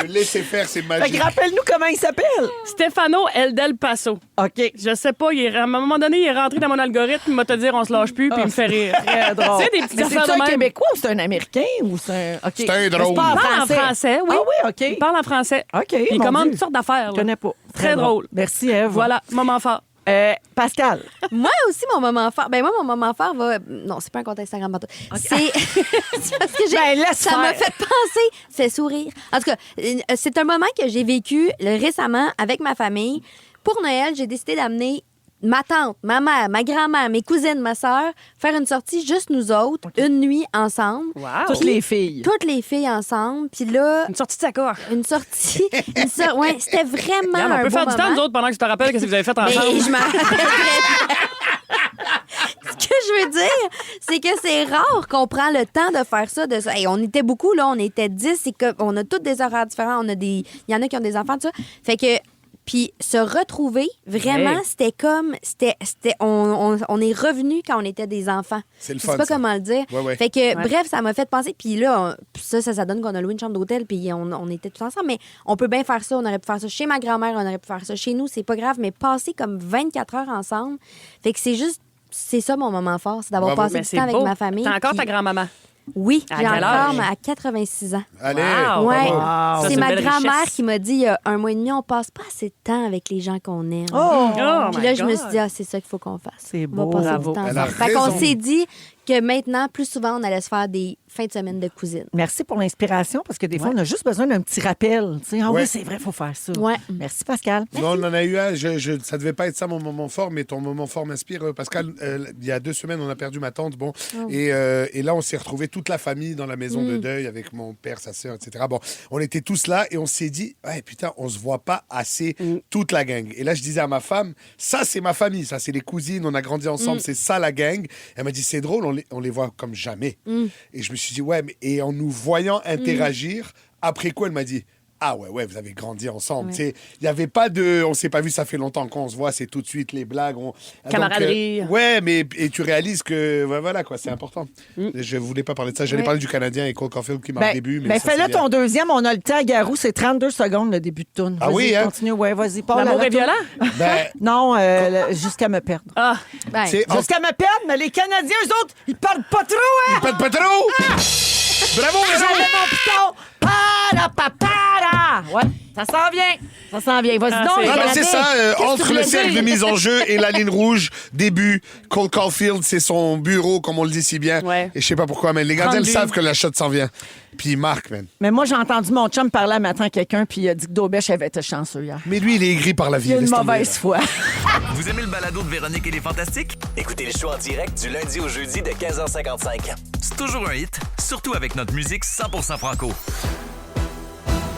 Le laisser faire, c'est Fait magique. que rappelle-nous comment il s'appelle. Stefano El Del Paso. OK. Je sais pas, à un moment donné, il est rentré dans mon algorithme, il m'a te dire on se lâche plus, puis il me fait rire. Très drôle. Tu sais, des petites Mais affaires c'est de un même. Québécois ou c'est un Américain ou c'est un... OK. C'est un Mais drôle. pas en Il parle en français. français, oui. Ah oui, OK. Il parle en français. OK, Puis il mon commande Dieu. toutes sortes d'affaires. Je là. connais pas. Très drôle. Merci, Ève. Voilà, moment fort. Pascal. Moi aussi, mon moment fort. Ben moi, mon moment fort va. Non, c'est pas un compte Instagram. C'est c'est parce que Ben, laisse ça m'a faire. fait penser, fait sourire. En tout cas, c'est un moment que j'ai vécu récemment avec ma famille. Pour Noël, j'ai décidé d'amener ma tante, ma mère, ma grand-mère, mes cousines, ma sœur, faire une sortie juste nous autres, une nuit ensemble. Wow. Toutes les filles. Toutes les filles ensemble. Puis là, Une sortie de sacoche. une sortie. Ouais, c'était vraiment Regarde, un on peut beau faire du temps, moment. nous autres, pendant que tu te rappelles ce que vous avez fait Mais ensemble. je m'en rappelle très bien. Ce que je veux dire, c'est que c'est rare qu'on prend le temps de faire ça. Hey, on était beaucoup, là, on était 10. On a tous des horaires différents. Il y en a qui ont des enfants, tout ça. Fait que... Puis se retrouver, vraiment, c'était comme... On est revenu quand on était des enfants. C'est le Je fun, sais pas ça. comment le dire. Ouais. Fait que, bref, ça m'a fait penser. Puis là, ça donne qu'on a loué une chambre d'hôtel, puis on était tous ensemble. Mais on peut bien faire ça. On aurait pu faire ça chez ma grand-mère, on aurait pu faire ça chez nous. C'est pas grave, mais passer comme 24 heures ensemble, fait que c'est ça mon moment fort, c'est d'avoir Bravo. passé du temps avec ma famille. T'as encore puis- ta grand-maman? Oui, À j'ai quel encore, âge? mais à 86 ans. Allez. Wow. Ouais. Ça, C'est une ma belle grand-mère richesse. qui m'a dit il y a 1 mois et demi, on passe pas assez de temps avec les gens qu'on aime. Oh! Puis my là, je me God. suis dit, c'est ça qu'il faut qu'on fasse. C'est On va beau. passer Bravo. du temps Elle a ensemble. Fait qu'on raison. s'est dit que maintenant, plus souvent, on allait se faire des fins de semaine de cousine. Merci pour l'inspiration, parce que des fois, on a juste besoin d'un petit rappel. Tu sais, ah Ouais. oui, c'est vrai, il faut faire ça. Ouais. Merci, Pascal. Non, on en a eu un. Ça devait pas être ça mon moment fort, mais ton moment fort m'inspire. Pascal, il y a 2 semaines, on a perdu ma tante. Bon, et là, on s'est retrouvés toute la famille dans la maison de deuil avec mon père, sa sœur, etc. Bon, on était tous là et on s'est dit, ouais, putain, on se voit pas assez toute la gang. Et là, je disais à ma femme, ça, c'est ma famille, ça, c'est les cousines, on a grandi ensemble, c'est ça la gang. Elle m'a dit, c'est drôle, on les voit comme jamais. Et je me suis dit, ouais, mais et en nous voyant interagir, après quoi, elle m'a dit, ah ouais, vous avez grandi ensemble. Tu sais, il n'y avait pas de... On s'est pas vu, ça fait longtemps qu'on se voit, c'est tout de suite les blagues. Camaraderie. Donc, ouais, mais et tu réalises que... Ouais, voilà, quoi, c'est important. Je voulais pas parler de ça. J'allais parler du Canadien et Cole Caulfield qui m'a au début. Mais ça, fais-le c'est bien. ton deuxième. On a le temps, Garou. C'est 32 secondes, le début de tourne. Ah Vas-y, oui, hein? continue. Ouais, vas-y. Paul, L'amour à est la tour. violent? Ben, Non, jusqu'à me perdre. Ah, Ben, c'est... Jusqu'à me perdre, mais les Canadiens, eux autres, ils parlent pas trop, hein? Pas trop! Bravo, J'avais Véro! mon piton! Para, papara! Ouais, ça s'en vient. Ça s'en vient. Vas-y Ah, donc, c'est- les Ah, ben, Canadiens. c'est ça, Qu'est-ce que tu entre voulais le cercle de dire? mise en jeu et la ligne rouge, début, Cole Caulfield, c'est son bureau, comme on le dit si bien. Ouais. Et je sais pas pourquoi, mais les gardiens le 32. savent que la shot s'en vient. Puis il marque, man. Mais moi, j'ai entendu mon chum parler un matin à quelqu'un, puis il a dit que Daubèche avait été chanceux hier. Mais lui, il est aigri par la vie. Il a une laisse tomber, mauvaise là. foi. Vous aimez le balado de Véronique et les Fantastiques? Écoutez le show en direct du lundi au jeudi de 15h55. C'est toujours un hit, surtout avec notre musique 100% franco.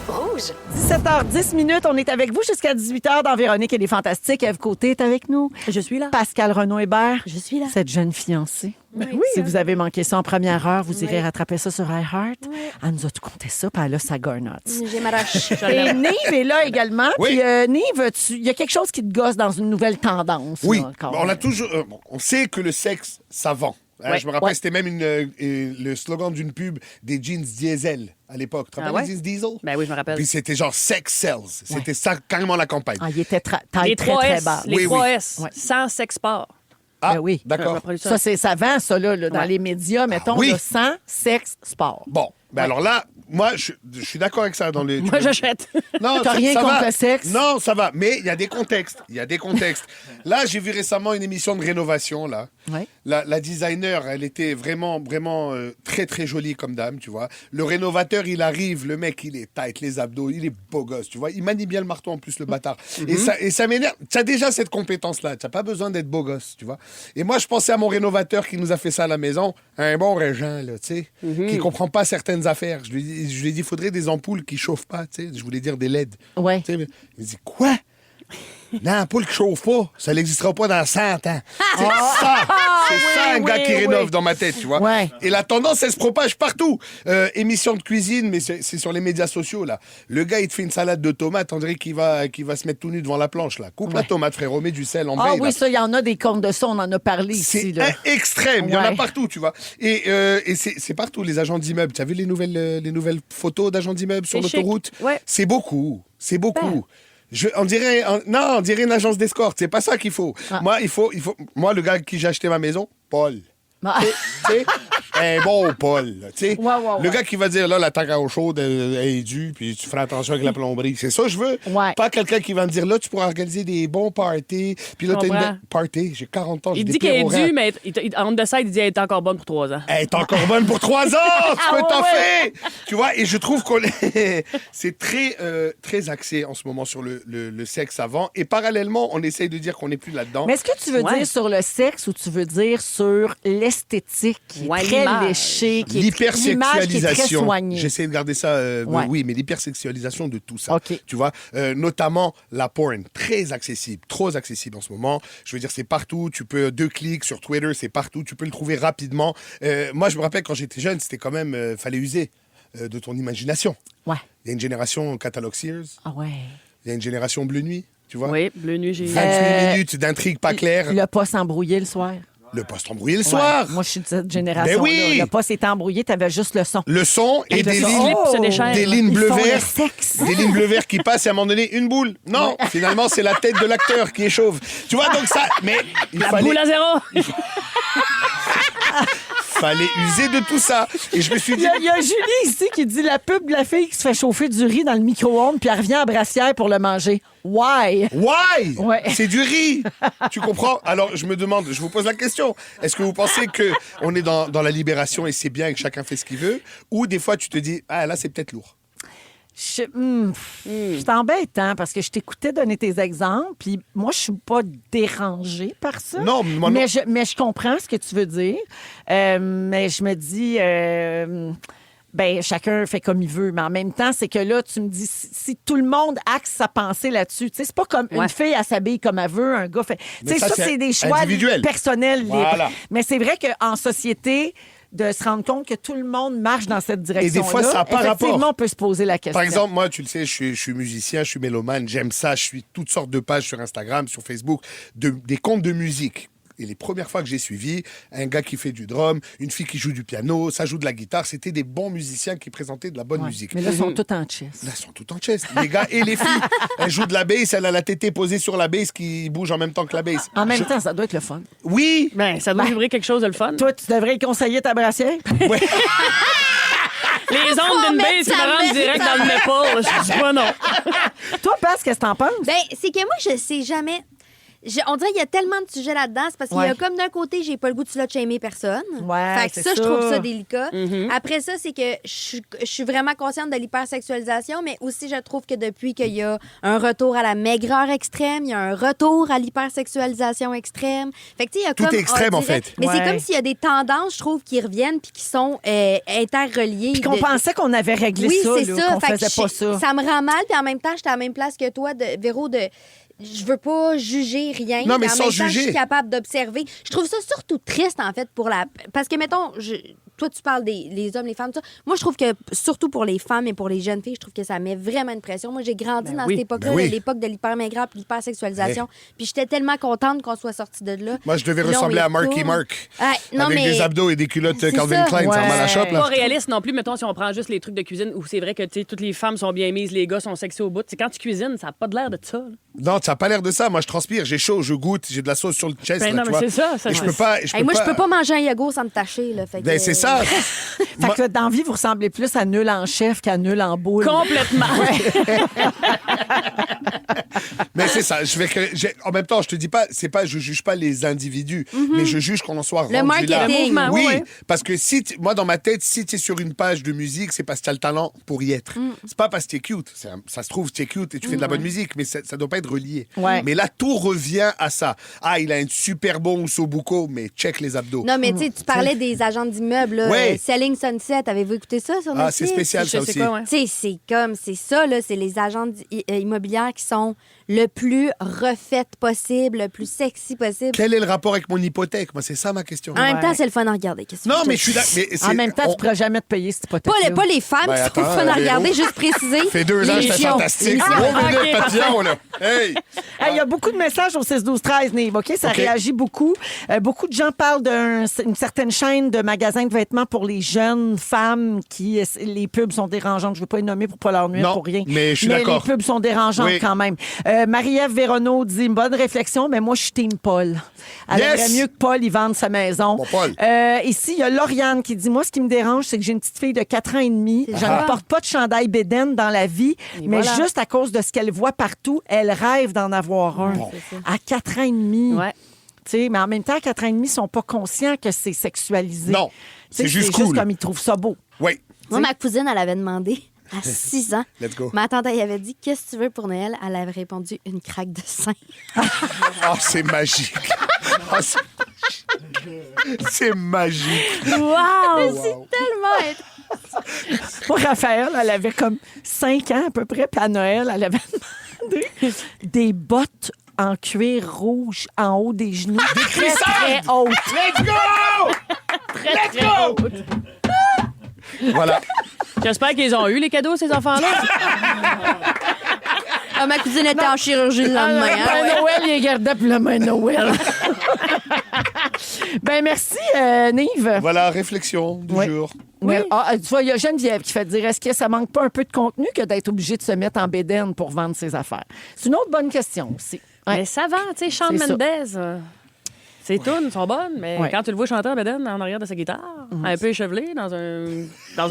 Rouge. 17h10, on est avec vous jusqu'à 18h dans Véronique et les Fantastiques. Ève Côté est avec nous. je suis là. Pascal Renaud-Hébert. Je suis là. Cette jeune fiancée. Oui. Si vous avez manqué ça en première heure, vous irez rattraper ça sur iHeart. Elle nous a tout compté ça, puis elle a sa garnotte. J'ai ma roche. Et Nive est là également. Oui. Puis Nive, il y a quelque chose qui te gosse dans une nouvelle tendance. Oui, là, encore. on a toujours. On sait que le sexe, ça vend. Hein, Ouais. je me rappelle, Ouais. c'était même le slogan d'une pub des jeans diesel à l'époque. Tu te Ah rappelles ouais? les jeans diesel? ben oui, je me rappelle. Puis c'était genre sex sells. C'était ça, carrément la campagne. Ah, il était taille Les très, 3 très S, bas. les Oui, 3 oui. S, Ouais. sans sexport. Ah, Ben oui. d'accord. Ça vend, ça, là, dans Ouais. les médias, mettons, oui. là, sans sexe, sport. Bon, ben alors là, moi, je suis d'accord avec ça dans les. Moi, j'achète. Non, T'as rien ça contre va. le sexe? Non, ça va. Mais il y a des contextes. Il y a des contextes. Là, j'ai vu récemment une émission de rénovation, là. Ouais. La designer, elle était vraiment, vraiment très, très jolie comme dame, tu vois. Le rénovateur, il arrive, le mec, il est tight, les abdos, il est beau gosse, tu vois. Il manie bien le marteau en plus, le bâtard. Et ça m'énerve. Tu as déjà cette compétence-là. Tu n'as pas besoin d'être beau gosse, tu vois. Et moi, je pensais à mon rénovateur qui nous a fait ça à la maison. Un bon régent, là, tu sais, qui comprend pas certaines affaires. Je lui ai dit, il faudrait des ampoules qui chauffent pas, tu sais. Je voulais dire des LED. Ouais. Tu sais, mais il dit, quoi? L'ampoule qui chauffe pas, ça n'existera pas dans 100 ans. C'est ça un gars qui rénove dans ma tête, tu vois. Ouais. Et la tendance, elle se propage partout. Émission de cuisine, mais c'est sur les médias sociaux, là. Le gars, il te fait une salade de tomates, on dirait qu'il va se mettre tout nu devant la planche, là. Coupe la tomate, frérot, mets du sel en Ah baie, oui, là. ça, il y en a des comptes de ça, on en a parlé C'est ici. Là. extrême, il y en a Ouais. partout, tu vois. Et c'est partout, les agents d'immeubles. Tu as vu les nouvelles photos d'agents d'immeubles sur C'est chic. l'autoroute? Ouais. C'est beaucoup, c'est beaucoup. Ben. On dirait une agence d'escorte. C'est pas ça qu'il faut. Ah. Moi, le gars avec qui j'ai acheté ma maison, Paul. Ah. Tu sais, un bon Paul. là, tu sais. Ouais, Le gars qui va dire, là, la tank à eau chaude elle est due, puis tu feras attention avec la plomberie. C'est ça que je veux. Ouais. Pas quelqu'un qui va me dire, là, tu pourras organiser des bons parties. Puis là, t'as une Comprends. belle party. J'ai 40 ans, j'ai Il des dit qu'elle est pérorates. due, mais en de ça, il dit qu'elle est encore bonne pour 3 ans. Elle est encore bonne pour 3 ans! Tu peux t'en faire! Tu vois, et je trouve qu'on c'est très, très axé en ce moment sur le sexe avant. Et parallèlement, on essaye de dire qu'on n'est plus là-dedans. Mais est-ce que tu veux Ouais. dire sur le sexe ou tu veux dire sur l'esthétique qui est Ouais, très l'image. léché, qui est l'image qui est très L'hypersexualisation. soignée. J'essaie de garder ça, Ouais. oui, mais l'hypersexualisation de tout ça. OK. Tu vois, notamment la porn, très accessible, trop accessible en ce moment. Je veux dire, c'est partout. Tu peux 2 clics sur Twitter, c'est partout. Tu peux le trouver rapidement. Moi, je me rappelle quand j'étais jeune, c'était quand même, fallait user de ton imagination. Ouais. Il y a une génération catalogue Sears. Ah ouais. Il y a une génération Bleu Nuit, tu vois. Oui, Bleu Nuit, j'ai... 28 minutes d'intrigue pas claire. Le pas s'embrouiller le soir. Le poste embrouillé le soir. Ouais. Moi, je suis de cette génération-là. Ben oui. Le pas s'est embrouillé, t'avais juste le son. Le son et des le son. lignes, se déchaînent. des lignes Ils bleu font le vert. sexe. Des lignes bleu vert qui passent et à un moment donné, une boule. Non, finalement, c'est la tête de l'acteur qui est chauve. Tu vois, donc ça, mais il Boule à zéro! fallait user de tout ça. Et je me suis Il dit, y a Julie ici qui dit la pub de la fille qui se fait chauffer du riz dans le micro-ondes puis elle revient à brassière pour le manger. Why? why? Ouais. C'est du riz. Tu comprends? Alors, je me demande, je vous pose la question. Est-ce que vous pensez qu'on est dans la libération et c'est bien et que chacun fait ce qu'il veut? Ou des fois, tu te dis, ah là, c'est peut-être lourd. Je t'embête, hein, parce que je t'écoutais donner tes exemples, puis moi, je suis pas dérangée par ça. Non, moi non. Mais je comprends ce que tu veux dire. Mais je me dis, ben chacun fait comme il veut. Mais en même temps, c'est que là, tu me dis, si tout le monde axe sa pensée là-dessus, tu sais, c'est pas comme une fille, elle s'habille comme elle veut, un gars fait... Tu sais, ça, ça, c'est c'est des choix individuel. personnels libres. Voilà. Mais c'est vrai qu'en société... de se rendre compte que tout le monde marche dans cette direction-là. Et des fois, ça n'a pas Effectivement, rapport. on peut se poser la question. Par exemple, moi, tu le sais, je suis musicien, je suis mélomane, j'aime ça, je suis toutes sortes de pages sur Instagram, sur Facebook, des comptes de musique. Et les premières fois que j'ai suivi, un gars qui fait du drum, une fille qui joue du piano, ça joue de la guitare, c'était des bons musiciens qui présentaient de la bonne musique. Mais là, ils sont tous en chess. Là, ils sont tout en chest. Les gars et les filles. Elle joue de la bass, elle a la tétée posée sur la bass qui bouge en même temps que la bass. En même temps, ça doit être le fun. Oui! Ben, ça doit livrer quelque chose de le fun. Toi, tu devrais conseiller ta brassière. Ouais. Les ondes d'une base qui me rentrent direct dans le nipple. Je dis pas non. Toi, Parce, qu'est-ce que t'en penses? Ben, c'est que moi, je sais jamais. On dirait qu'il y a tellement de sujets là-dedans. C'est parce qu'il y a comme d'un côté, j'ai pas le goût de slut-shamer personne. Ouais, Fait que c'est ça, je ça. trouve ça délicat. Après ça, c'est que je suis vraiment consciente de l'hypersexualisation, mais aussi, je trouve que depuis qu'il y a un retour à la maigreur extrême, il y a un retour à l'hypersexualisation extrême. Fait que, tu sais, il y a Tout comme, est extrême, on en dirait- fait. Mais c'est Ouais. comme s'il y a des tendances, je trouve, qui reviennent puis qui sont interreliées. Puis qu'on pensait qu'on avait réglé Oui, ça, c'est là, ça. qu'on Fait que faisait pas ça. Ça me rend mal, puis en même temps, j'étais à la même place que toi, Véro, je veux pas juger rien. Non, mais en sans même temps, juger. je suis capable d'observer. Je trouve ça surtout triste, en fait, parce que, mettons, toi, tu parles des hommes, les femmes, tout ça. Moi, je trouve que, surtout pour les femmes et pour les jeunes filles, je trouve que ça met vraiment une pression. Moi, j'ai grandi dans cette époque-là, Ben oui. l'époque de l'hypermaigreur et l'hypersexualisation. Puis j'étais tellement contente qu'on soit sorti de là. Moi, je devais Puis là, on ressembler à Marky retourne. Mark. Ouais, non, avec mais... des abdos et des culottes C'est Calvin ça. Klein, ça Ouais. mal à la shop, Pas là. réaliste non plus, mettons, si on prend juste les trucs de cuisine où c'est vrai que tu sais, toutes les femmes sont bien mises, les gars sont sexy au bout. C'est quand tu cuisines, ça n'a pas de l'air de ça. Là. Non, ça n'a pas l'air de ça. Moi, je transpire, j'ai chaud, je goûte, j'ai de la sauce sur le chest, Ben là, non, tu mais vois. c'est ça, ça, Et je c'est- peux pas... Hey, moi, je peux pas manger un yogourt sans me tacher. Là, fait que... Ben, c'est ça. Fait que là, dans la vie, vous ressemblez plus à nul en chef qu'à nul en boule. Complètement. Mais c'est ça. En même temps, je te dis pas, je juge pas les individus, mais je juge qu'on en soit rendu marketing. là. Le mouvement, oui, ouais. parce que moi, dans ma tête, si tu es sur une page de musique, c'est parce que tu as le talent pour y être. C'est pas parce que tu es cute. Ça se trouve, tu es cute et tu fais de la bonne musique, mais ça doit pas être relié. Ouais. Mais là, tout revient à ça. Ah, il a un super bon Sobuco, mais check les abdos. Non, mais tu sais, tu parlais des agents d'immeubles. là. Ouais. Selling Sunset, avez-vous écouté ça sur Ah, Netflix? c'est spécial, ça Je sais aussi. quoi, ouais. Tu sais, c'est ça, là, c'est les agents immobilières qui sont le plus refaites possible, le plus sexy possible. Quel est le rapport avec mon hypothèque? Moi, c'est ça ma question. En même Ouais. temps, c'est le fun à regarder. Qu'est-ce que Non, tu mais veux? je suis là. Mais En même temps, tu pourras jamais te payer cette hypothèque. Pas les femmes Ben, qui sont attends, le fun à Véro. regarder, juste préciser. Ça fait 2 ans que je fais L'émission. fantastique. L'émission. Gros minute, ok, papillon, là. Hey! Il y a beaucoup de messages au 6-12-13, Nive, OK? Ça OK. réagit beaucoup. Beaucoup de gens parlent d'une certaine chaîne de magasins de vêtements pour les jeunes femmes qui... Les pubs sont dérangeantes. Je ne veux pas les nommer pour pas leur nuire Non, pour rien. mais je suis d'accord. les pubs sont dérangeantes Oui. quand même. Marie-Ève Véronneau dit, bonne réflexion, mais moi, je suis team Paul. Elle Yes! aimerait mieux que Paul, il vende sa maison. Bon, Paul. Ici, il y a Lauriane qui dit, moi, ce qui me dérange, c'est que j'ai une petite fille de 4 ans et demi. Je ne porte pas de chandail bédaine dans la vie, mais voilà. juste à cause de ce qu'elle voit partout, elle rêve d'en avoir un. À 4 ans et demi. Ouais. Tu sais, mais en même temps, à 4 ans et demi, ils sont pas conscients que c'est sexualisé. Non, Tu sais, c'est juste cool. comme ils trouvent ça beau. Oui. Moi, ma cousine, elle avait demandé à 6 ans. Let's go. Ma tante, elle avait dit, qu'est-ce que tu veux pour Noël? Elle avait répondu, une craque de sein. Oh, c'est magique. Oh, C'est magique. Mais c'est tellement... Moi, Raphaël, elle avait comme 5 ans à peu près, puis à Noël, elle avait demandé des bottes en cuir rouge en haut des genoux. Très, très hautes. Let's go! Très, très haut. Voilà. J'espère qu'ils ont eu les cadeaux, ces enfants-là. Ah, ma cousine était en chirurgie le lendemain. Le Père Noël, il est gardé pour le Père Noël. Ben merci, Nive. Voilà, réflexion du jour. Oui. Tu vois, il y a Geneviève qui fait dire est-ce que ça manque pas un peu de contenu que d'être obligé de se mettre en bédaine pour vendre ses affaires? C'est une autre bonne question aussi. Ouais. Mais ça va, tu sais, Shawn C'est ça. Mendes. Ses tunes sont bonnes, mais quand tu le vois chanter en bedaine en arrière de sa guitare, un peu échevelé dans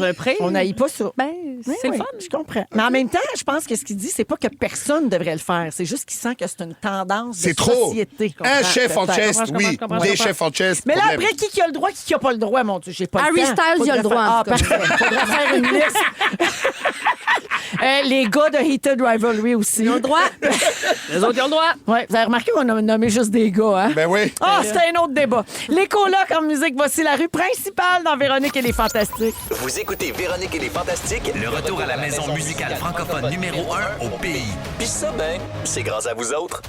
un pré. On n'aille pas ça. Ben, c'est le fun. Je comprends. Mais en même temps, je pense que ce qu'il dit, c'est pas que personne devrait le faire. C'est juste qu'il sent que c'est une tendance de C'est trop. société. Un chef en Peut-être. chest, oui. Des chefs en chest. Mais là, problème. après, qui a le droit, qui a pas le droit, mon Dieu, j'ai pas Harry le temps. Styles, il a le droit, en Ah, tout cas. parfait. Faudrait faire une liste. Les gars de Heated Rivalry aussi. Ils ont le droit. Les autres, ils ont le droit. Ouais, vous avez remarqué qu'on a nommé juste des gars, hein? Ben oui. Ah, c'était un autre débat. Les colocs en musique, voici la rue principale dans Véronique et les Fantastiques. Vous écoutez Véronique et les Fantastiques. Le retour à la maison musicale francophone numéro 1 au pays. Puis ça, ben, c'est grâce à vous autres.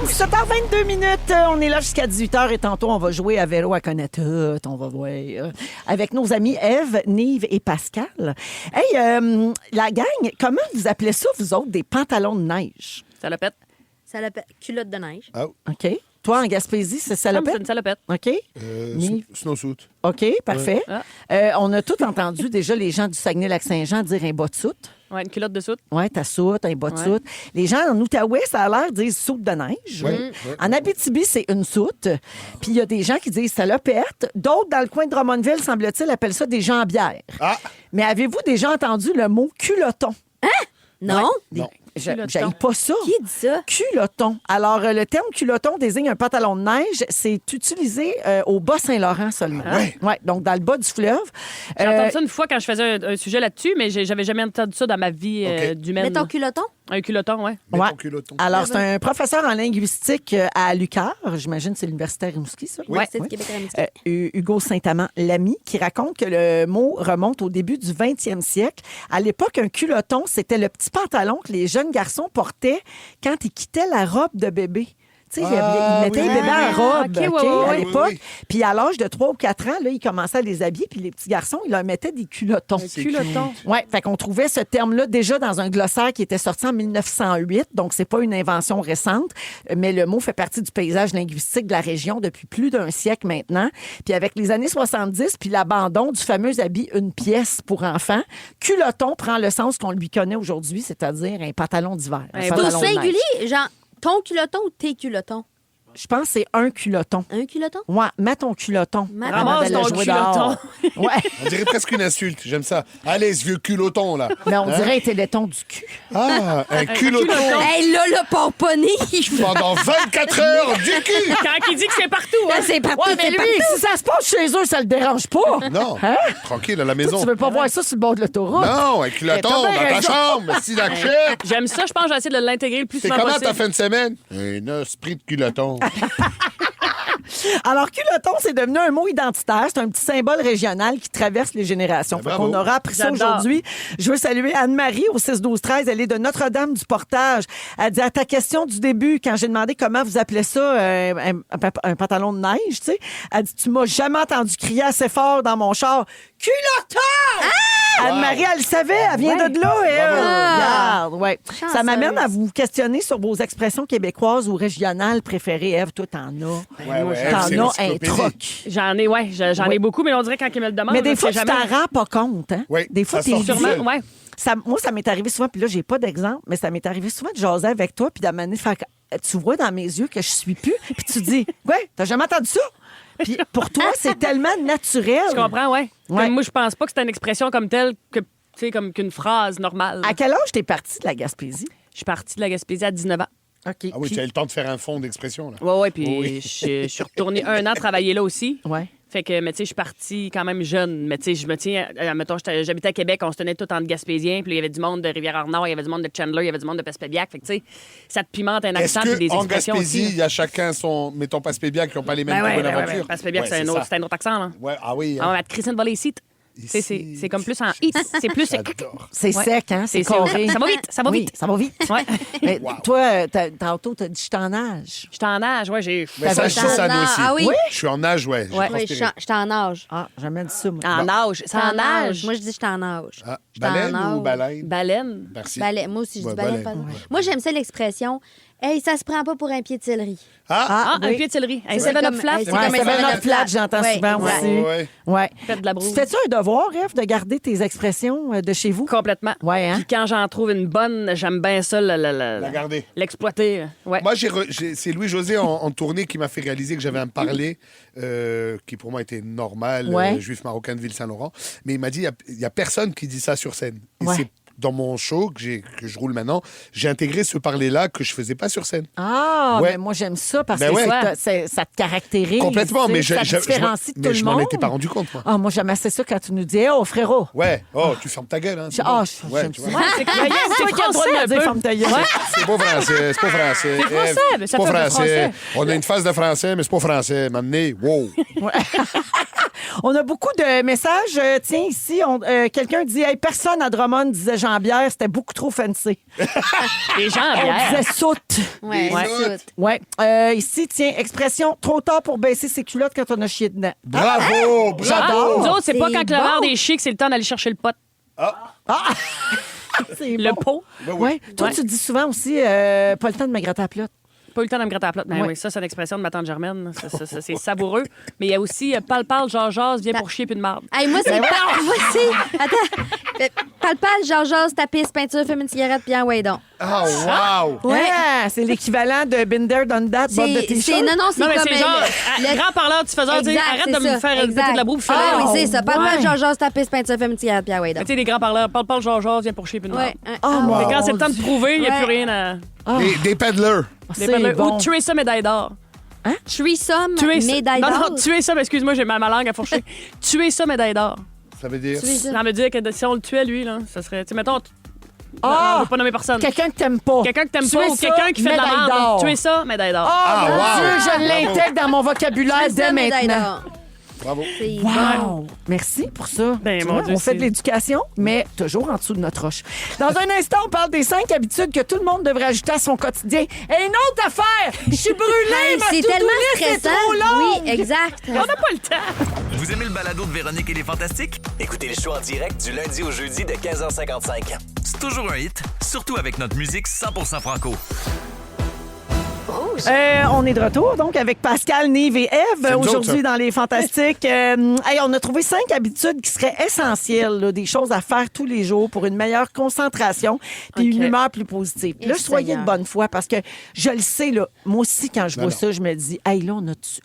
7h22 minutes, on est là jusqu'à 18h et tantôt on va jouer à Véro à connaître tout, on va voir. Avec nos amis Ève, Nive et Pascal. Hey, la gang, comment vous appelez ça, vous autres, des pantalons de neige? Ça le pète. Ça l'appelle culotte de neige. OK. Toi, en Gaspésie, c'est C'est salopette? une salopette. OK. Nive? Snowsuit. OK, parfait. Ouais. On a tout entendu déjà les gens du Saguenay-Lac-Saint-Jean dire un bas de soute. Ouais, une culotte de soute. Oui, ta soute, un bas de Ouais. soute. Les gens en Outaouais, ça a l'air, disent soute de neige. Ouais. En Abitibi, c'est une soute. Puis il y a des gens qui disent salopette. D'autres, dans le coin de Drummondville, semble-t-il, appellent ça des jambières. Ah! Mais avez-vous déjà entendu le mot culotton? Non? Non. J'aille pas ça. Qui dit ça? Culotton. Alors, le terme culotton désigne un pantalon de neige. C'est utilisé au Bas-Saint-Laurent seulement. Ouais, donc dans le bas du fleuve. J'ai entendu ça une fois quand je faisais un sujet là-dessus, mais j'avais jamais entendu ça dans ma vie d'humaine. Mets ton culotton? Un culotton, ouais. Mets Ouais. ton culotton. Alors, c'est un professeur en linguistique à l'UQAR. J'imagine que c'est l'Université Rimouski, ça? Oui. C'est du Québec-Rimouski. Hugo Saint-Amand-Lamy, qui raconte que le mot remonte au début du 20e siècle. À l'époque, un culotton, c'était le petit pantalon que les jeunes garçons portaient quand ils quittaient la robe de bébé. Tu sais, ils mettaient les bébés en robe OK, OK, ouais, à ouais. l'époque. Oui, oui. Puis à l'âge de 3 ou 4 ans, là, ils commençaient à les habiller. Puis les petits garçons, ils leur mettaient des culottons. Culotton. Oui, fait qu'on trouvait ce terme-là déjà dans un glossaire qui était sorti en 1908, donc c'est pas une invention récente, mais le mot fait partie du paysage linguistique de la région depuis plus d'un siècle maintenant. Puis avec les années 70, puis l'abandon du fameux habit une pièce pour enfants, culotton prend le sens qu'on lui connaît aujourd'hui, c'est-à-dire un pantalon d'hiver. Un Un Au pantalon de neige. singulier, genre ton culotton ou tes culottons? Je pense que c'est un culotton. Un culotton? Ouais, mets ton culotton. Mets Avant Ramasse d'aller ton jouer culotton. dehors. Ouais, On dirait presque une insulte. J'aime ça. Allez, ce vieux culotton, là. mais on dirait un téléthon du cul. Ah, un culotton. Hey, là, le porponné, Pendant 24 heures du cul. Quand il dit que c'est partout, hein? c'est partout, Ouais, mais c'est lui, partout. si ça se passe chez eux, ça le dérange pas. Non. Hein? Tranquille, à la Toi, maison. tu veux pas voir ça sur le bord de l'autoroute? Non, un culotton Mais dans t'as bien ta raison. chambre. Si la chèque. J'aime ça, je pense que je vais essayer de l'intégrer le plus C'est souvent comment possible. ta fin de semaine? Un esprit de culotton. Alors, culotton, c'est devenu un mot identitaire. C'est un petit symbole régional qui traverse les générations. Ben, Fait bravo. qu'on aura appris ça J'adore. aujourd'hui. Je veux saluer Anne-Marie au 6-12-13. Elle est de Notre-Dame du Portage. Elle dit à ta question du début, quand j'ai demandé comment vous appelez ça, un pantalon de neige, tu sais, elle dit tu m'as jamais entendu crier assez fort dans mon char. Culotton! Anne-Marie, elle le savait, elle vient de là, elle. Regarde, ouais. Chanceuse. Ça m'amène à vous questionner sur vos expressions québécoises ou régionales préférées. Ève, toi, t'en as. Ouais, ouais, c'est T'en as un l'encyclopédie. troc. J'en ai, ouais, j'en ai Ouais. beaucoup, mais on dirait quand il me le demande. Mais des je fois, sais tu jamais. t'en rends pas compte. Hein? Oui, Des fois, ça t'es sort dit. tout seul. Sûrement, ouais. Moi, ça m'est arrivé souvent, puis là, j'ai pas d'exemple, mais ça m'est arrivé souvent de jaser avec toi, puis d'amener faire. Tu vois dans mes yeux que je suis plus, puis tu dis, ouais, t'as jamais entendu ça? Puis pour toi, c'est tellement naturel. Je comprends, ouais. Ouais. Comme moi, je pense pas que c'est une expression comme telle que, tu sais, comme qu'une phrase normale. À quel âge t'es partie de la Gaspésie? Je suis partie de la Gaspésie à 19 ans. OK. Ah oui, Puis- tu as eu le temps de faire un fond d'expression, là. Ouais, ouais, puis Oui. je suis retournée un an travailler là aussi. Ouais. Fait que, mais tu sais, je suis partie quand même jeune. Mais tu sais, je me tiens, mettons, j'habitais à Québec, on se tenait tout en Gaspésien, puis il y avait du monde de Rivière-Nord, il y avait du monde de Chandler, il y avait du monde de Passepébiac. Fait que, tu sais, ça te pimente un Est-ce accent et des qu'en expressions Gaspésie, aussi. il y a chacun son. Mettons Passepébiac qui n'ont pas les mêmes Ben bonnes ouais, aventures? Passepébiac, Ouais, c'est un autre accent, là. Ouais, ah oui. Ah, on va te crisser une volée ici. C'est comme plus en hit. C'est plus. J'adore. C'est Ouais. sec, hein? C'est carré. Ça va vite, ça va Oui, vite. ça va vite. Ouais. Mais toi, tantôt, t'as dit je suis en âge. Je suis en âge, ouais, j'ai. Mais ça, je dis ça, nous aussi. Ah oui? Je suis en âge, ouais. j'ai Ouais. Oui, transpiré. je suis en âge. Ah, j'ai jamais dit ça, moi. En âge. C'est en âge. Moi, je dis je suis en âge. Ah, Je suis en baleine ou âge. baleine? Baleine. Merci. Moi aussi, je Ouais, dis baleine. baleine. pardon. Ouais. Moi, j'aime ça l'expression « Hey, ça se prend pas pour un pied de céleri Ah, oui. un pied de céleri. Un C'est 7-up comme- flat. c'est Ouais, comme un ça va seven-up être flat, j'entends Ouais, souvent ouais. aussi. Ouais. Ouais. Faites de la brouille. Tu fais-tu un devoir, Eve, de garder tes expressions de chez vous? Complètement. Ouais, hein? Puis quand j'en trouve une bonne, j'aime bien ça, La garder. l'exploiter. Ouais. Moi, c'est Louis-José en tournée qui m'a fait réaliser que j'avais un parler qui, pour moi, était normal, Ouais. juif marocain de Ville-Saint-Laurent. Mais il m'a dit, il y a personne qui dit ça sur scène. Et Ouais. c'est dans mon show que je roule maintenant, j'ai intégré ce parler-là que je faisais pas sur scène. Ah, Ouais. mais moi, j'aime ça parce Ben que ouais. ça te caractérise. Complètement, tu mais sais, ça te différencie de tout je le m'en monde. étais pas rendu compte, moi. Ah, moi, j'aime assez ça quand tu nous dis « Oh, frérot! Ouais, oh, tu fermes ta gueule. Hein, c'est Ah, bon. Ouais, j'aime tu ça. vois. C'est toi qui as C'est toi qui as le droit de me dire « Ferme ta gueule. C'est pas français, c'est pas français. C'est français, Ève, mais c'est ça pas fait français. français. On a une phase de français, mais c'est pas français. M'amener, wow. On a beaucoup de messages. Tiens, ici, quelqu'un dit hey, personne à Drummond disait Jean-Bière, c'était beaucoup trop fancy. Les gens On bière. disait soute. ». Ouais, Ouais. c'est tout. Ouais. Ici, tiens, expression trop tard pour baisser ses culottes quand on a chié dedans. Bravo, J'adore. Nous autres, c'est pas C'est quand le verre bon. des chics, c'est le temps d'aller chercher le pot. C'est Le bon. pot. Ouais. Toi, Ouais. tu dis souvent aussi pas le temps de me gratter la pelote. Pas eu le temps de me gratter la plate. Mais Ouais. oui, ça, c'est une expression de ma tante Germaine. Ça, c'est savoureux. Mais il y a aussi parle, jase, viens pour chier puis de marde. Hey, moi, c'est pas. Moi, c'est. Attends. Parle, jase, tapisse, peinture, fume une cigarette, puis en ouais donc. Ah, wow. Ouais. C'est l'équivalent de Binder Done That, botte de t-shirt. Non, c'est Non, mais comme. c'est genre, grand parleur, tu faisais dire, arrête de me faire péter de la boue puis fais Ah Oh, oui, c'est ça. Parle, ouais. jase, tapisse, peinture, fume une cigarette, puis en ouais donc. Tu sais, les grands parleurs, parle, jase, viens pour chier puis de marde. Ouais. Oh, mon Mais quand c'est le temps de Dieu. prouver, il n'y a Ouais. plus rien à. Des peddlers. Des C'est parleurs. bon. Ou tuer ça, médaille d'or. Threesome, Tuer ça. médaille Non, d'or. non, tuer ça, excuse-moi, j'ai ma langue à fourcher. Tuer ça, médaille d'or. Ça veut dire. Ça veut dire que si on le tuait, lui, là, ça serait. Tu sais, mettons. Ah! On va pas nommer personne. Quelqu'un que t'aimes pas. Quelqu'un que t'aimes Tuer pas ou ça, quelqu'un qui fait de la médaille merde. d'or. Tuer ça, médaille d'or. Oh Ah, mon wow. Dieu, je Bravo. l'intègre dans mon vocabulaire dès Threesome, médaille maintenant. d'or. Bravo. C'est Wow! Merci pour ça. Ben, Tu mon vois, Dieu, on fait de c'est- l'éducation, mais toujours en dessous de notre roche. Dans un instant, on parle des 5 habitudes que tout le monde devrait ajouter à son quotidien. Et une autre affaire! Je suis brûlée, Hey, ma c'est to-do tellement list est stressant. trop longue! Oui, exact. On n'a pas le temps. Vous aimez le balado de Véronique et les Fantastiques? Écoutez le show en direct du lundi au jeudi de 15h55. C'est toujours un hit, surtout avec notre musique 100% franco. On est de retour, donc, avec Pascal, Nive et Ève, C'est nous aujourd'hui autres, ça. dans Les Fantastiques. Hey, on a trouvé 5 habitudes qui seraient essentielles, là, des choses à faire tous les jours pour une meilleure concentration puis une OK. humeur plus positive. Puis là, Et soyez Seigneur. de bonne foi parce que je le sais, là, moi aussi, quand je vois non. ça, je me dis, hey, là,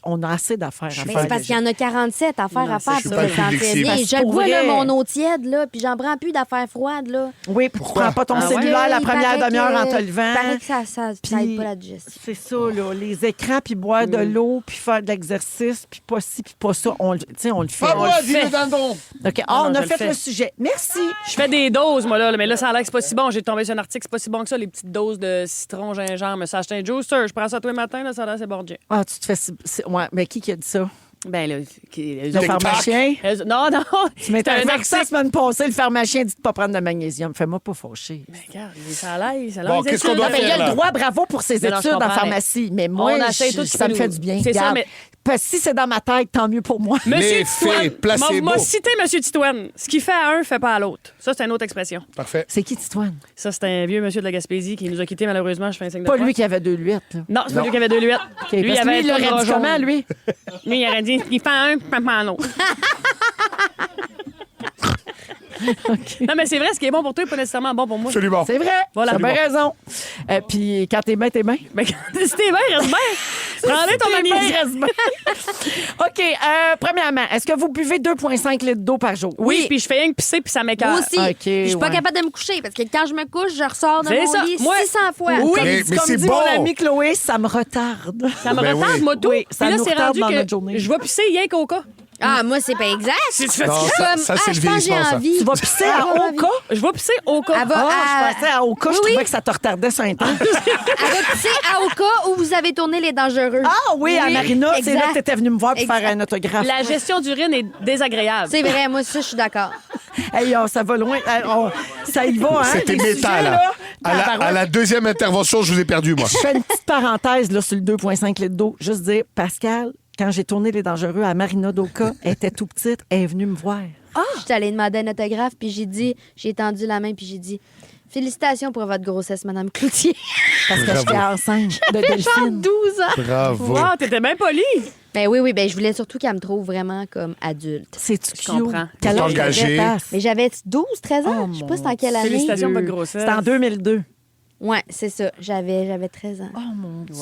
on a assez d'affaires à Mais faire. c'est parce qu'il y en a 47 affaires à faire c'est pour ça. que Je suis pas ça le en public bien. cible. Je le Pour vois, là, vrai. mon eau tiède, là, puis j'en prends plus d'affaires froides, là. Oui, puis tu prends pas ton Ah ouais? cellulaire la Il première paraît demi-heure en que- te levant. Il paraît que ça Puis- aide pas la digestion. C'est ça, là, les écrans, puis boire de l'eau, puis faire de l'exercice, puis pas ci, puis pas ça. On le fait. Pas on moi, le dis-le fait. dans le don. OK, non, on a je le fait fais. le sujet. Merci. Je fais des doses, moi, là, mais là, ça a l'air que c'est pas si bon. J'ai tombé sur un article, c'est pas si bon que ça, les petites doses de citron, gingembre. Ça, acheté un juicer. Je prends ça tous les matins, là, ça a l'air c'est bon. Ah, tu te fais... Ouais, mais qui a dit ça? Ben, là, Le pharmacien? Non, non. Tu m'étais un dit ça la article. semaine passée, le pharmacien dit de pas prendre de magnésium. Fais-moi pas fâcher. Regarde, ça a l'air, ça a Bon, l'air. qu'est-ce qu'on doit Non, mais il y a faire, le là? droit, bravo pour ses Mais non, je études en comprends, pharmacie. Mais moi, on essaie tout ça me fait du bien. C'est ça, Regarde. mais- Parce que si c'est dans ma tête, tant mieux pour moi. Monsieur Les Titoine, faits, placebo. m'a cité Monsieur Titoine. Ce qui fait à un, fait pas à l'autre. Ça, c'est une autre expression. Parfait. C'est qui, Titoine? Ça, c'est un vieux monsieur de la Gaspésie qui nous a quittés, malheureusement. Je fais un signe de Pas croix. lui qui avait 2 luettes. là. Non, c'est pas lui qui avait 2 luettes. OK, parce que lui, il un l'aurait bras dit comment, jaune. lui? Lui, il aurait dit il fait un, fait pas à l'autre. Non, mais c'est vrai, ce qui est bon pour toi n'est pas nécessairement bon pour moi. Absolument. C'est vrai. Voilà. T'as bien raison. Puis quand t'es bien, t'es bien. Mais si t'es bien, reste bien. Prends-les ton T'es bien, magnésium. reste bien. OK, premièrement, est-ce que vous buvez 2,5 litres d'eau par jour? Oui, puis je fais rien que pisser, puis ça m'écarte. Moi aussi. OK, Puis je suis pas ouais. capable de me coucher parce que quand je me couche, je ressors de C'est mon ça. lit Moi- 600 fois. Oui, Mais comme c'est dit bon. mon amie Chloé, ça me retarde. Ça me Ben retarde, oui. moi, tout. Oui, ça Puis là, nous c'est retarde rendu dans que notre journée. je vais pisser rien qu'au cas. Ah, moi, c'est pas exact. Si tu fais Non, Comme, ça, c'est le je pense que j'ai vieillissement, ça. envie. Tu vas pisser à avoir Oka? Je vais pisser au cas. Elle va, Je pensais à Oka, je Oui, trouvais que ça te retardait sur un temps. elle va pisser à Oka où vous avez tourné Les Dangereux. Ah oui, à Marina, c'est là que exact. tu étais venue me voir pour Exact. faire un autographe. La gestion d'urine est désagréable. C'est vrai, moi, ça, je suis d'accord. Hey, ça va loin. Ça y va, hein? C'était les méta, sujets, là. À tabarouette. la deuxième intervention, je vous ai perdu, moi. Je fais une petite parenthèse là, sur le 2,5 litres d'eau. Juste dire, Pascal, quand j'ai tourné Les Dangereux à Marina d'Oka, elle était tout petite, elle est venue me voir. Je suis allée demander un autographe, puis j'ai tendu la main, puis j'ai dit félicitations pour votre grossesse, Madame Cloutier. Parce que j'étais enceinte de Delphine. 12 ans. Bravo. Wow, t'étais bien poli. Ben oui, ben je voulais surtout qu'elle me trouve vraiment comme adulte. C'est-tu cute? comprends. Quel âge Engagée. t'avais, Passe? Mais j'avais 12, 13 ans. Je sais pas c'était en quelle année. Félicitations pour votre grossesse. C'était en 2002. Ouais, c'est ça. J'avais 13 ans. Oh mon Dieu.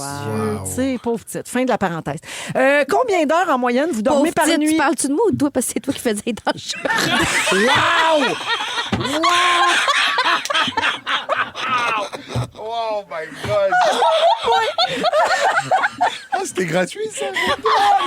Tu sais, pauvre petite. Fin de la parenthèse. Combien d'heures en moyenne vous dormez Pauvre par petite, nuit? Tu parles-tu de moi ou de toi parce que c'est toi qui faisais les dangereux? Oh my God. Ah, c'était gratuit, ça.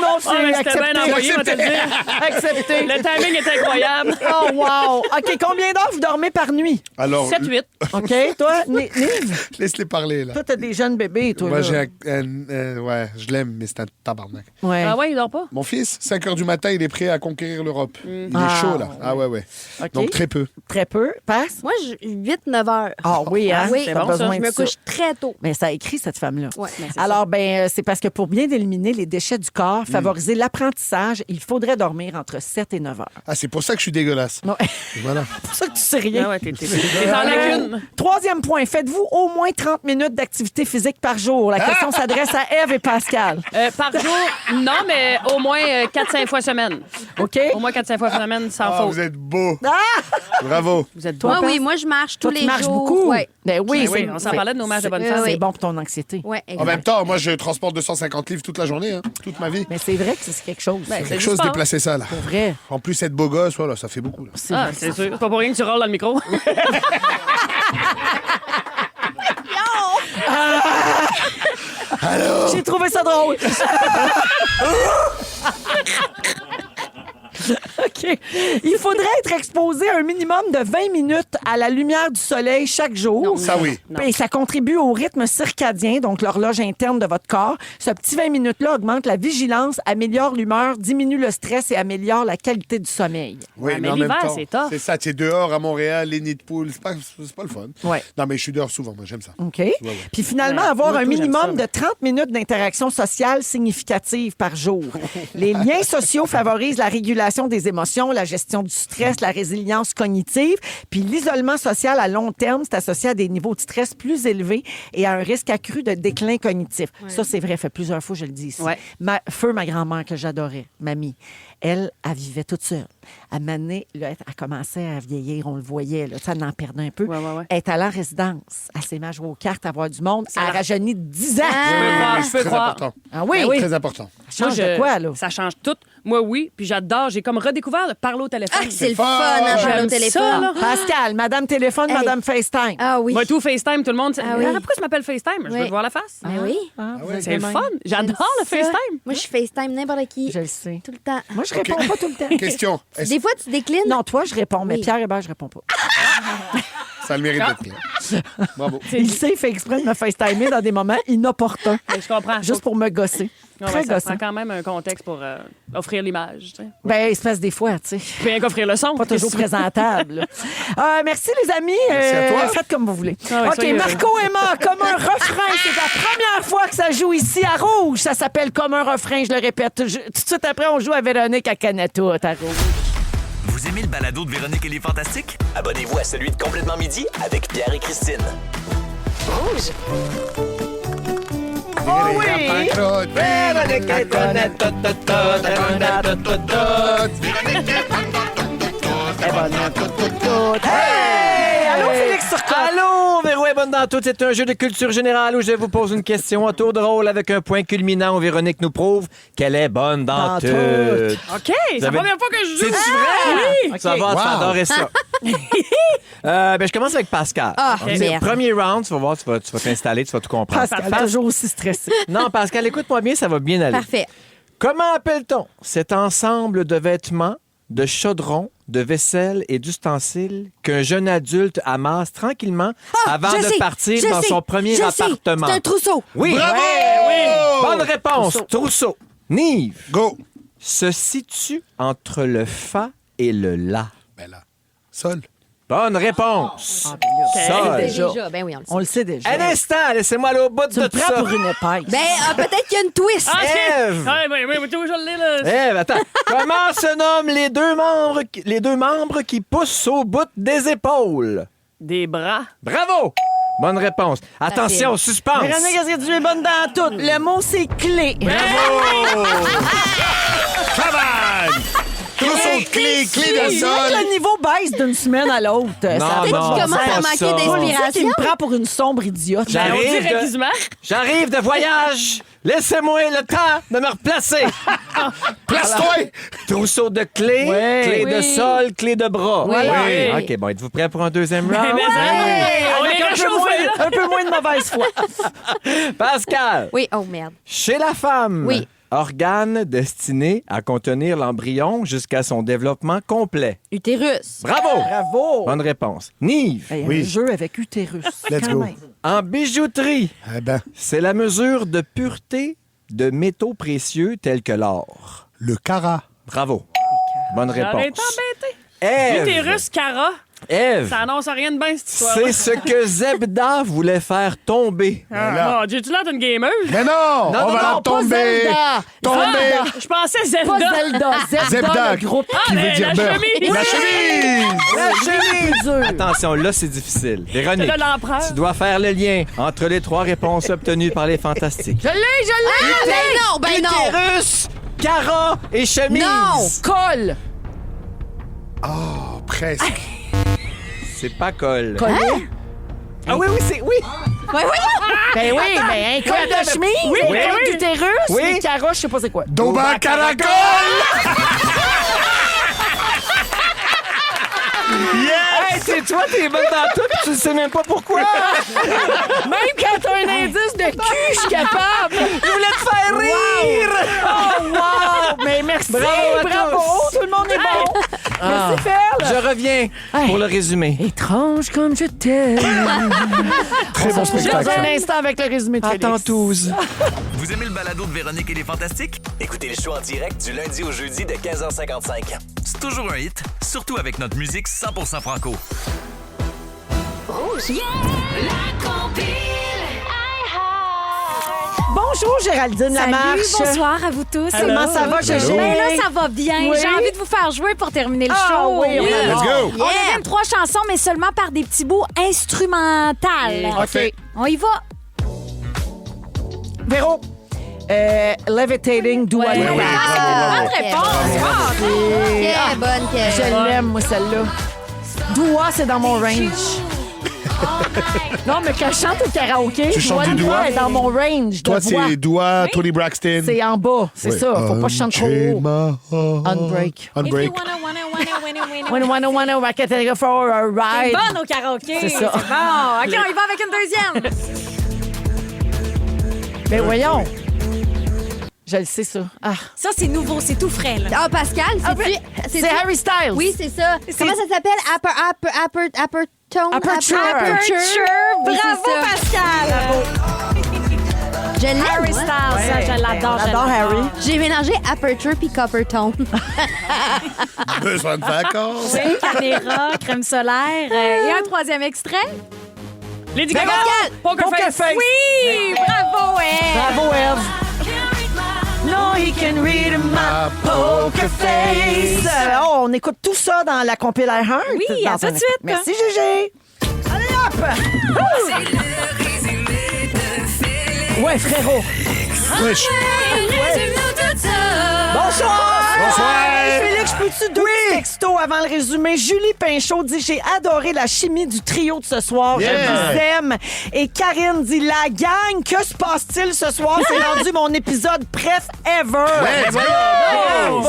Non, Ah, mais c'était bien envoyé, on va te le dire. Accepté. Le timing est incroyable. Oh, wow. OK, combien d'heures vous dormez par nuit? Alors, 7-8. OK, toi, Nive? laisse-les parler, là. Toi, t'as des jeunes bébés, toi. Moi, là. j'ai ouais, je l'aime, mais c'est un tabarnak. Ouais. Ah ouais, il dort pas? Mon fils, 5 h du matin, il est prêt à conquérir l'Europe. Il est Ah, chaud, là. Ah ouais. OK. Donc, très peu. Très peu. Passe? Moi, 8-9 heures. Ah oui, hein? Oui, T'as bon, besoin ça. Je de me couche très tôt. Mais ça a écrit, cette femme-là. Ouais, ben, c'est Alors, c'est parce que pour bien éliminer les déchets du corps, favoriser l'apprentissage, il faudrait dormir entre 7 et 9 heures. Ah, c'est pour ça que je suis dégueulasse. Non, Voilà. c'est pour ça que tu sais rien. Ah ouais, t'es en lacune. Troisième point, faites-vous au moins 30 minutes d'activité physique par jour? La question s'adresse à Ève et Pascal. Par jour, non, mais au moins 4-5 fois semaine. OK? Au moins 4-5 fois semaine, sans Ah, faute. vous êtes beau. Ah! Bravo. Vous êtes Toi, Moi, Passe? oui, moi, je marche tous Toi, les tu marches jours. beaucoup. Ouais. Ben oui, Oui, on s'en parlait de nos matchs de bonne c'est- femme. C'est oui. bon pour ton anxiété. Ouais, exact. En même temps, moi, je transporte 250 livres toute la journée, hein, toute ma vie. Mais c'est vrai que c'est quelque chose. Ben, c'est c'est Quelque du chose sport. déplacer ça, là. vrai. En plus, être beau gosse, voilà, ça fait beaucoup, là. Ah, c'est sûr. C'est pas pour rien que tu rôles dans le micro. J'ai trouvé ça drôle. OK. Il faudrait être exposé un minimum de 20 minutes à la lumière du soleil chaque jour. Ça, oui. Et ça contribue au rythme circadien, donc l'horloge interne de votre corps. Ce petit 20 minutes-là augmente la vigilance, améliore l'humeur, diminue le stress et améliore la qualité du sommeil. Oui, Ouais, mais en même l'hiver, temps, c'est tough. C'est ça, tu es dehors à Montréal, les nids de poules, c'est pas le fun. Ouais. Non, mais je suis dehors souvent, moi, j'aime ça. OK. Puis finalement, Ouais, avoir moi, un tout, j'aime minimum ça, de 30 minutes d'interaction sociale significative par jour. Les liens sociaux favorisent la régulation des émotions, la gestion du stress, la résilience cognitive. Puis l'isolement social à long terme, c'est associé à des niveaux de stress plus élevés et à un risque accru de déclin cognitif. Ça, c'est vrai, fait plusieurs fois, je le dis ici. Ouais. Ma grand-mère que j'adorais, mamie, elle vivait toute seule. À un moment donné, là, elle commençait à vieillir, on le voyait, là, elle en perdait un peu. Ouais. Elle est allée en résidence. Elle s'est mise à jouer aux cartes, à voir du monde. Elle a la- rajeuni de 10 ans. Je peux C'est très croire. important. Ah oui? Ben oui. Très important. Ça change de quoi, là? Ça change tout. Moi, oui. Puis j'adore. J'ai comme redécouvert le parler au téléphone. Ah, c'est le fun. fun, à parler au J'aime téléphone. ça, là. Pascal, Madame Téléphone, Hey. Madame FaceTime. Ah oui. Moi, tout FaceTime, tout le monde. Ah oui. Pourquoi tu m'appelles FaceTime? Je veux Oui. te voir la face. Ben oui. Ah, vous êtes C'est le de même. fun. J'adore le Ça. FaceTime. Moi, je FaceTime n'importe qui. Je le sais. Tout le temps. Moi, je réponds pas tout le temps. Question. Est-ce Des fois, tu déclines. Non, toi, je réponds, mais Oui. Pierre Hébert, je réponds pas. que ça a le mérite d'être clair? Bravo. Il sait, il fait exprès de me FaceTimer dans des moments inopportuns, Mais je comprends. juste pour me gosser. Ouais, Très ça gossant. prend quand même un contexte pour offrir l'image. Tu sais. Ben, il se passe des fois, tu sais. Puis rien qu'offrir le son. Pas toujours présentable. là. Merci, les amis. Merci à toi. Faites comme vous voulez. Ah ouais, OK, soyez Marco Emma, comme un refrain. C'est la première fois que ça joue ici à Rouge. Ça s'appelle comme un refrain, je le répète. Tout de suite après, on joue à Véronique à Canatu à Rouge. Vous aimez le balado de Véronique et les Fantastiques? Abonnez-vous à celui de Complètement Midi avec Pierre et Christine. Rouge. Oh oui! Hey! Allô, Félix Turcotte? Allô, Véro est bonne dans tout. C'est un jeu de culture générale où je vous pose une question à tour de rôle avec un point culminant où Véronique nous prouve qu'elle est bonne dans, Dans tout. tout. OK, c'est la avez- première fois que je joue. C'est vrai? Oui. Ça va, tu vas Wow. adorer ça. Je commence avec Pascal. Ah, C'est merde. le premier round, tu vas voir, tu vas t'installer, tu vas tout comprendre. Pascal, toujours aussi stressé. Non, Pascal, écoute-moi bien, ça va bien aller. Parfait. Comment appelle-t-on cet ensemble de vêtements, de chaudrons, de vaisselle et d'ustensiles qu'un jeune adulte amasse tranquillement avant de partir dans son premier appartement? C'est un trousseau. Oui. Bravo! Bonne réponse. Trousseau. Nive. Go! Se situe entre le fa et le la. Ben là, sol. Bonne réponse. Sol. Déjà. Ben oui, on le sait. On le sait déjà. Un instant, laissez-moi aller au bout Tu de me tout prends ça. pour une épaisse. Ben, peut-être qu'il y a une twist. Ah, Ève. oui, toujours je l'ai, là. Ève, attends. Comment se nomment les deux membres qui poussent au bout des épaules? Des bras. Bravo! Bonne réponse. Attention, suspense. Véronique, est-ce que tu es bonne dans tout? Le mot, c'est clé. Bravo! Cabane! Trousseau de clé de C'est sol. vrai que le niveau baisse d'une semaine à l'autre. Non, Ça a non, pas de commence c'est à pas manquer ça. d'inspiration. On dit qu'il me prend pour une sombre idiote. J'arrive On dirait de- qu'ils se marrent. J'arrive de voyage. Laissez-moi le temps de me replacer. Place-toi! Trousseau de clés, Ouais. clé de sol, clé de bras. Voilà. Oui. OK, bon, êtes-vous prêts pour un deuxième round? Mais on Avec est réchauffés, là. un peu moins de mauvaise foi. Pascal, Oui, oh merde. chez la femme, Oui. organe destiné à contenir l'embryon jusqu'à son développement complet. Utérus. Bravo! Bravo. Bonne réponse. Nive, Hey, Oui. Un jeu avec utérus. Let's quand go. même. en bijouterie, Eh ben, c'est la mesure de pureté de métaux précieux tels que l'or. le cara. Bravo. Bonne réponse. Arrête d'embêter. Ève, Utérus, Cara, Ève, ça annonce rien de bien, cette histoire. c'est ce que Zebda voulait faire tomber. là. Oh, j'ai-tu l'air d'une gameuse? Mais non! Non, on non, va non, la tomber! Tomber! Je pensais Zelda. Pas Zelda. Zelda, Zebda, le groupe. qui veut mais dire la beurre. chemise. La chemise! La chemise! Dur. Attention, là, c'est difficile. Véronique, C'est de l'empereur. tu dois faire le lien entre les trois réponses obtenues par les fantastiques. Je l'ai. Ben non. Utérus, cara et chemise. Non. Colle. Oh, presque. C'est pas col. Collet. Ah oui, oui, c'est... Oui! Oui, oui. Ben oui, mais un col de chemise. Oui, un oui, col oui. d'utérus. Oui. Les carottes, je sais pas c'est quoi. Doba Caracol! Hey, c'est toi, t'es bonne dans tout, puis tu sais même pas pourquoi. Même quand t'as un indice de cul, je suis capable. Je voulais te faire rire! Oh, wow. Mais merci. Bravo à Bravo. tous. Tout le monde est bon. Merci, Ferle. Je reviens pour le résumé. Étrange comme je t'aime. Très bon Juste spectacle. un instant avec le résumé de Félix. Attends tous. Vous aimez le balado de Véronique et les Fantastiques? Écoutez le show en direct du lundi au jeudi de 15h55. C'est toujours un hit, surtout avec notre musique 100% franco. Bonjour, Géraldine Salut, Lamarche. bonsoir à vous tous. Comment ça va, Gégé? Ben là, ça va bien. Oui. J'ai envie de vous faire jouer pour terminer le Ah show. oui, on Let's go! On a même 3 chansons, mais seulement par des petits bouts instrumentales. Parfait. On y va. Véro. Levitating Dua Lipa. Bonne réponse. Quelle bonne que... Je l'aime, moi, celle-là. Dua, c'est dans mon range. Non, mais quand je chante au karaoké, Tu chantes du Lipa Dua? est dans mon range Toi, de voix. c'est Dua, Tony Braxton. C'est en bas, c'est Oui. ça. Faut pas que je chante trop haut. Unbreak. Unbreak. When you wanna rock it for a ride. Bonne au karaoké. C'est ça. Bon, OK, on y va avec une deuxième. Mais voyons. Je le sais, ça. Ah. Ça, c'est nouveau, c'est tout frais, là. Ah, Pascal, c'est-tu... C'est Harry Styles. Oui, c'est ça. Comment ça s'appelle? Apertone? Aperture. Oui, Bravo, c'est ça. Pascal. Je l'aime, Harry moi. Styles, ça, je l'adore. je J'adore l'adore. Harry. J'ai mélangé Aperture puis Coppertone. Besoin de vacances. Oui, caméra, crème solaire. Et un troisième extrait. Lady Ben, Gaga. Poker Face. Oui, bravo, Eve. Bravo, Eve. No, he can read my poker face. Oh, on écoute tout ça dans la compilation Heart. Oui, dans à tout un de instant. suite. Merci, Gégé. Allez, hop! Ouais, frérot. Wesh. Bonsoir! Bonsoir. Hey, Félix, peux-tu reçu 2 textos avant le résumé. Julie Pinchot dit « J'ai adoré la chimie du trio de ce soir. Je vous aime. » Et Karine dit « La gang, que se passe-t-il ce soir? C'est rendu mon épisode préf ever. »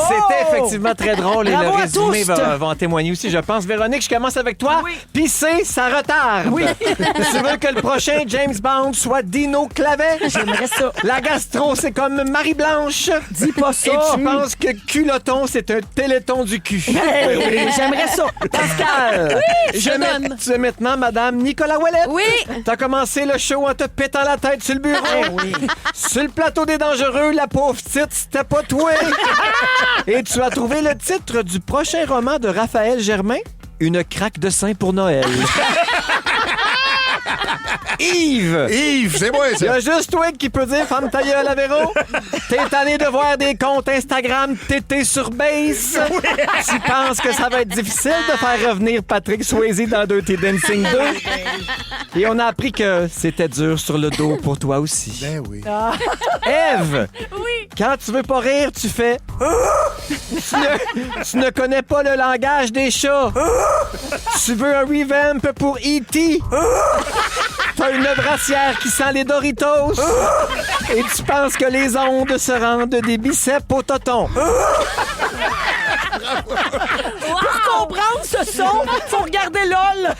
C'était effectivement très drôle et le Bravo à résumé tous. va en témoigner aussi, je pense. Véronique, je commence avec toi. Pisser, ça retarde. Tu veux que le prochain James Bond soit Dino Clavet? J'aimerais ça. La gastro, c'est comme Marie-Blanche. Dis pas ça. Et tu penses que culotton, c'est un téléthon du cul. J'aimerais ça. Pascal, tu es maintenant Madame Nicolas Ouellette. Oui. T'as commencé le show en te pétant la tête sur le bureau. Sur le plateau des dangereux, la pauvre petite, c'était pas toi. Et tu as trouvé le titre du prochain roman de Raphaël Germain, Une craque de sein pour Noël. Yves, c'est moi, il y ça. a juste toi qui peux dire femme ta gueule à Véro. T'es tanné de voir des comptes Instagram tété sur base. Tu penses que ça va être difficile de faire revenir Patrick Swayze dans Dirty Dancing 2. Et on a appris que c'était dur sur le dos pour toi aussi. Ben oui. Ève, quand tu veux pas rire, tu fais... Tu ne connais pas le langage des chats. Tu veux un revamp pour E.T. T'as une brassière qui sent les Doritos. Et tu penses que les ondes se rendent des biceps au toton. Pour comprendre ce son, faut regarder LOL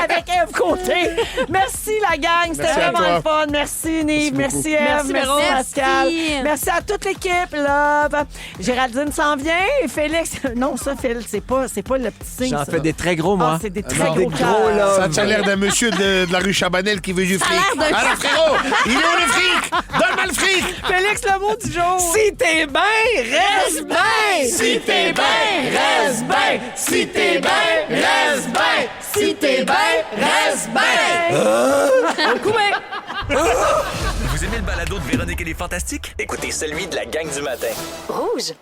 avec Ève Côté. Merci la gang, c'était Merci à vraiment toi. le fun. Merci Nive, merci Ève, Merci, merci Véro. Pascal. Merci à toute l'équipe, love. Géraldine s'en vient et Félix. Non, ça, Phil, c'est pas le petit signe. J'en ça. fais des très gros, moi. Ah, c'est des très non. gros Des cœurs. gros love. Ça a l'air d'un monsieur de la rue Chabanel qui veut du fric. Alors frérot, il est où le fric? Donne-moi le fric! Félix, le mot du jour. Si t'es bien, reste bien. Si t'es bien, reste bien. Si t'es bien, reste bien. Si t'es bien, reste bien. Vous aimez le balado de Véronique et les Fantastiques? Écoutez celui de la gang du matin. Rouge.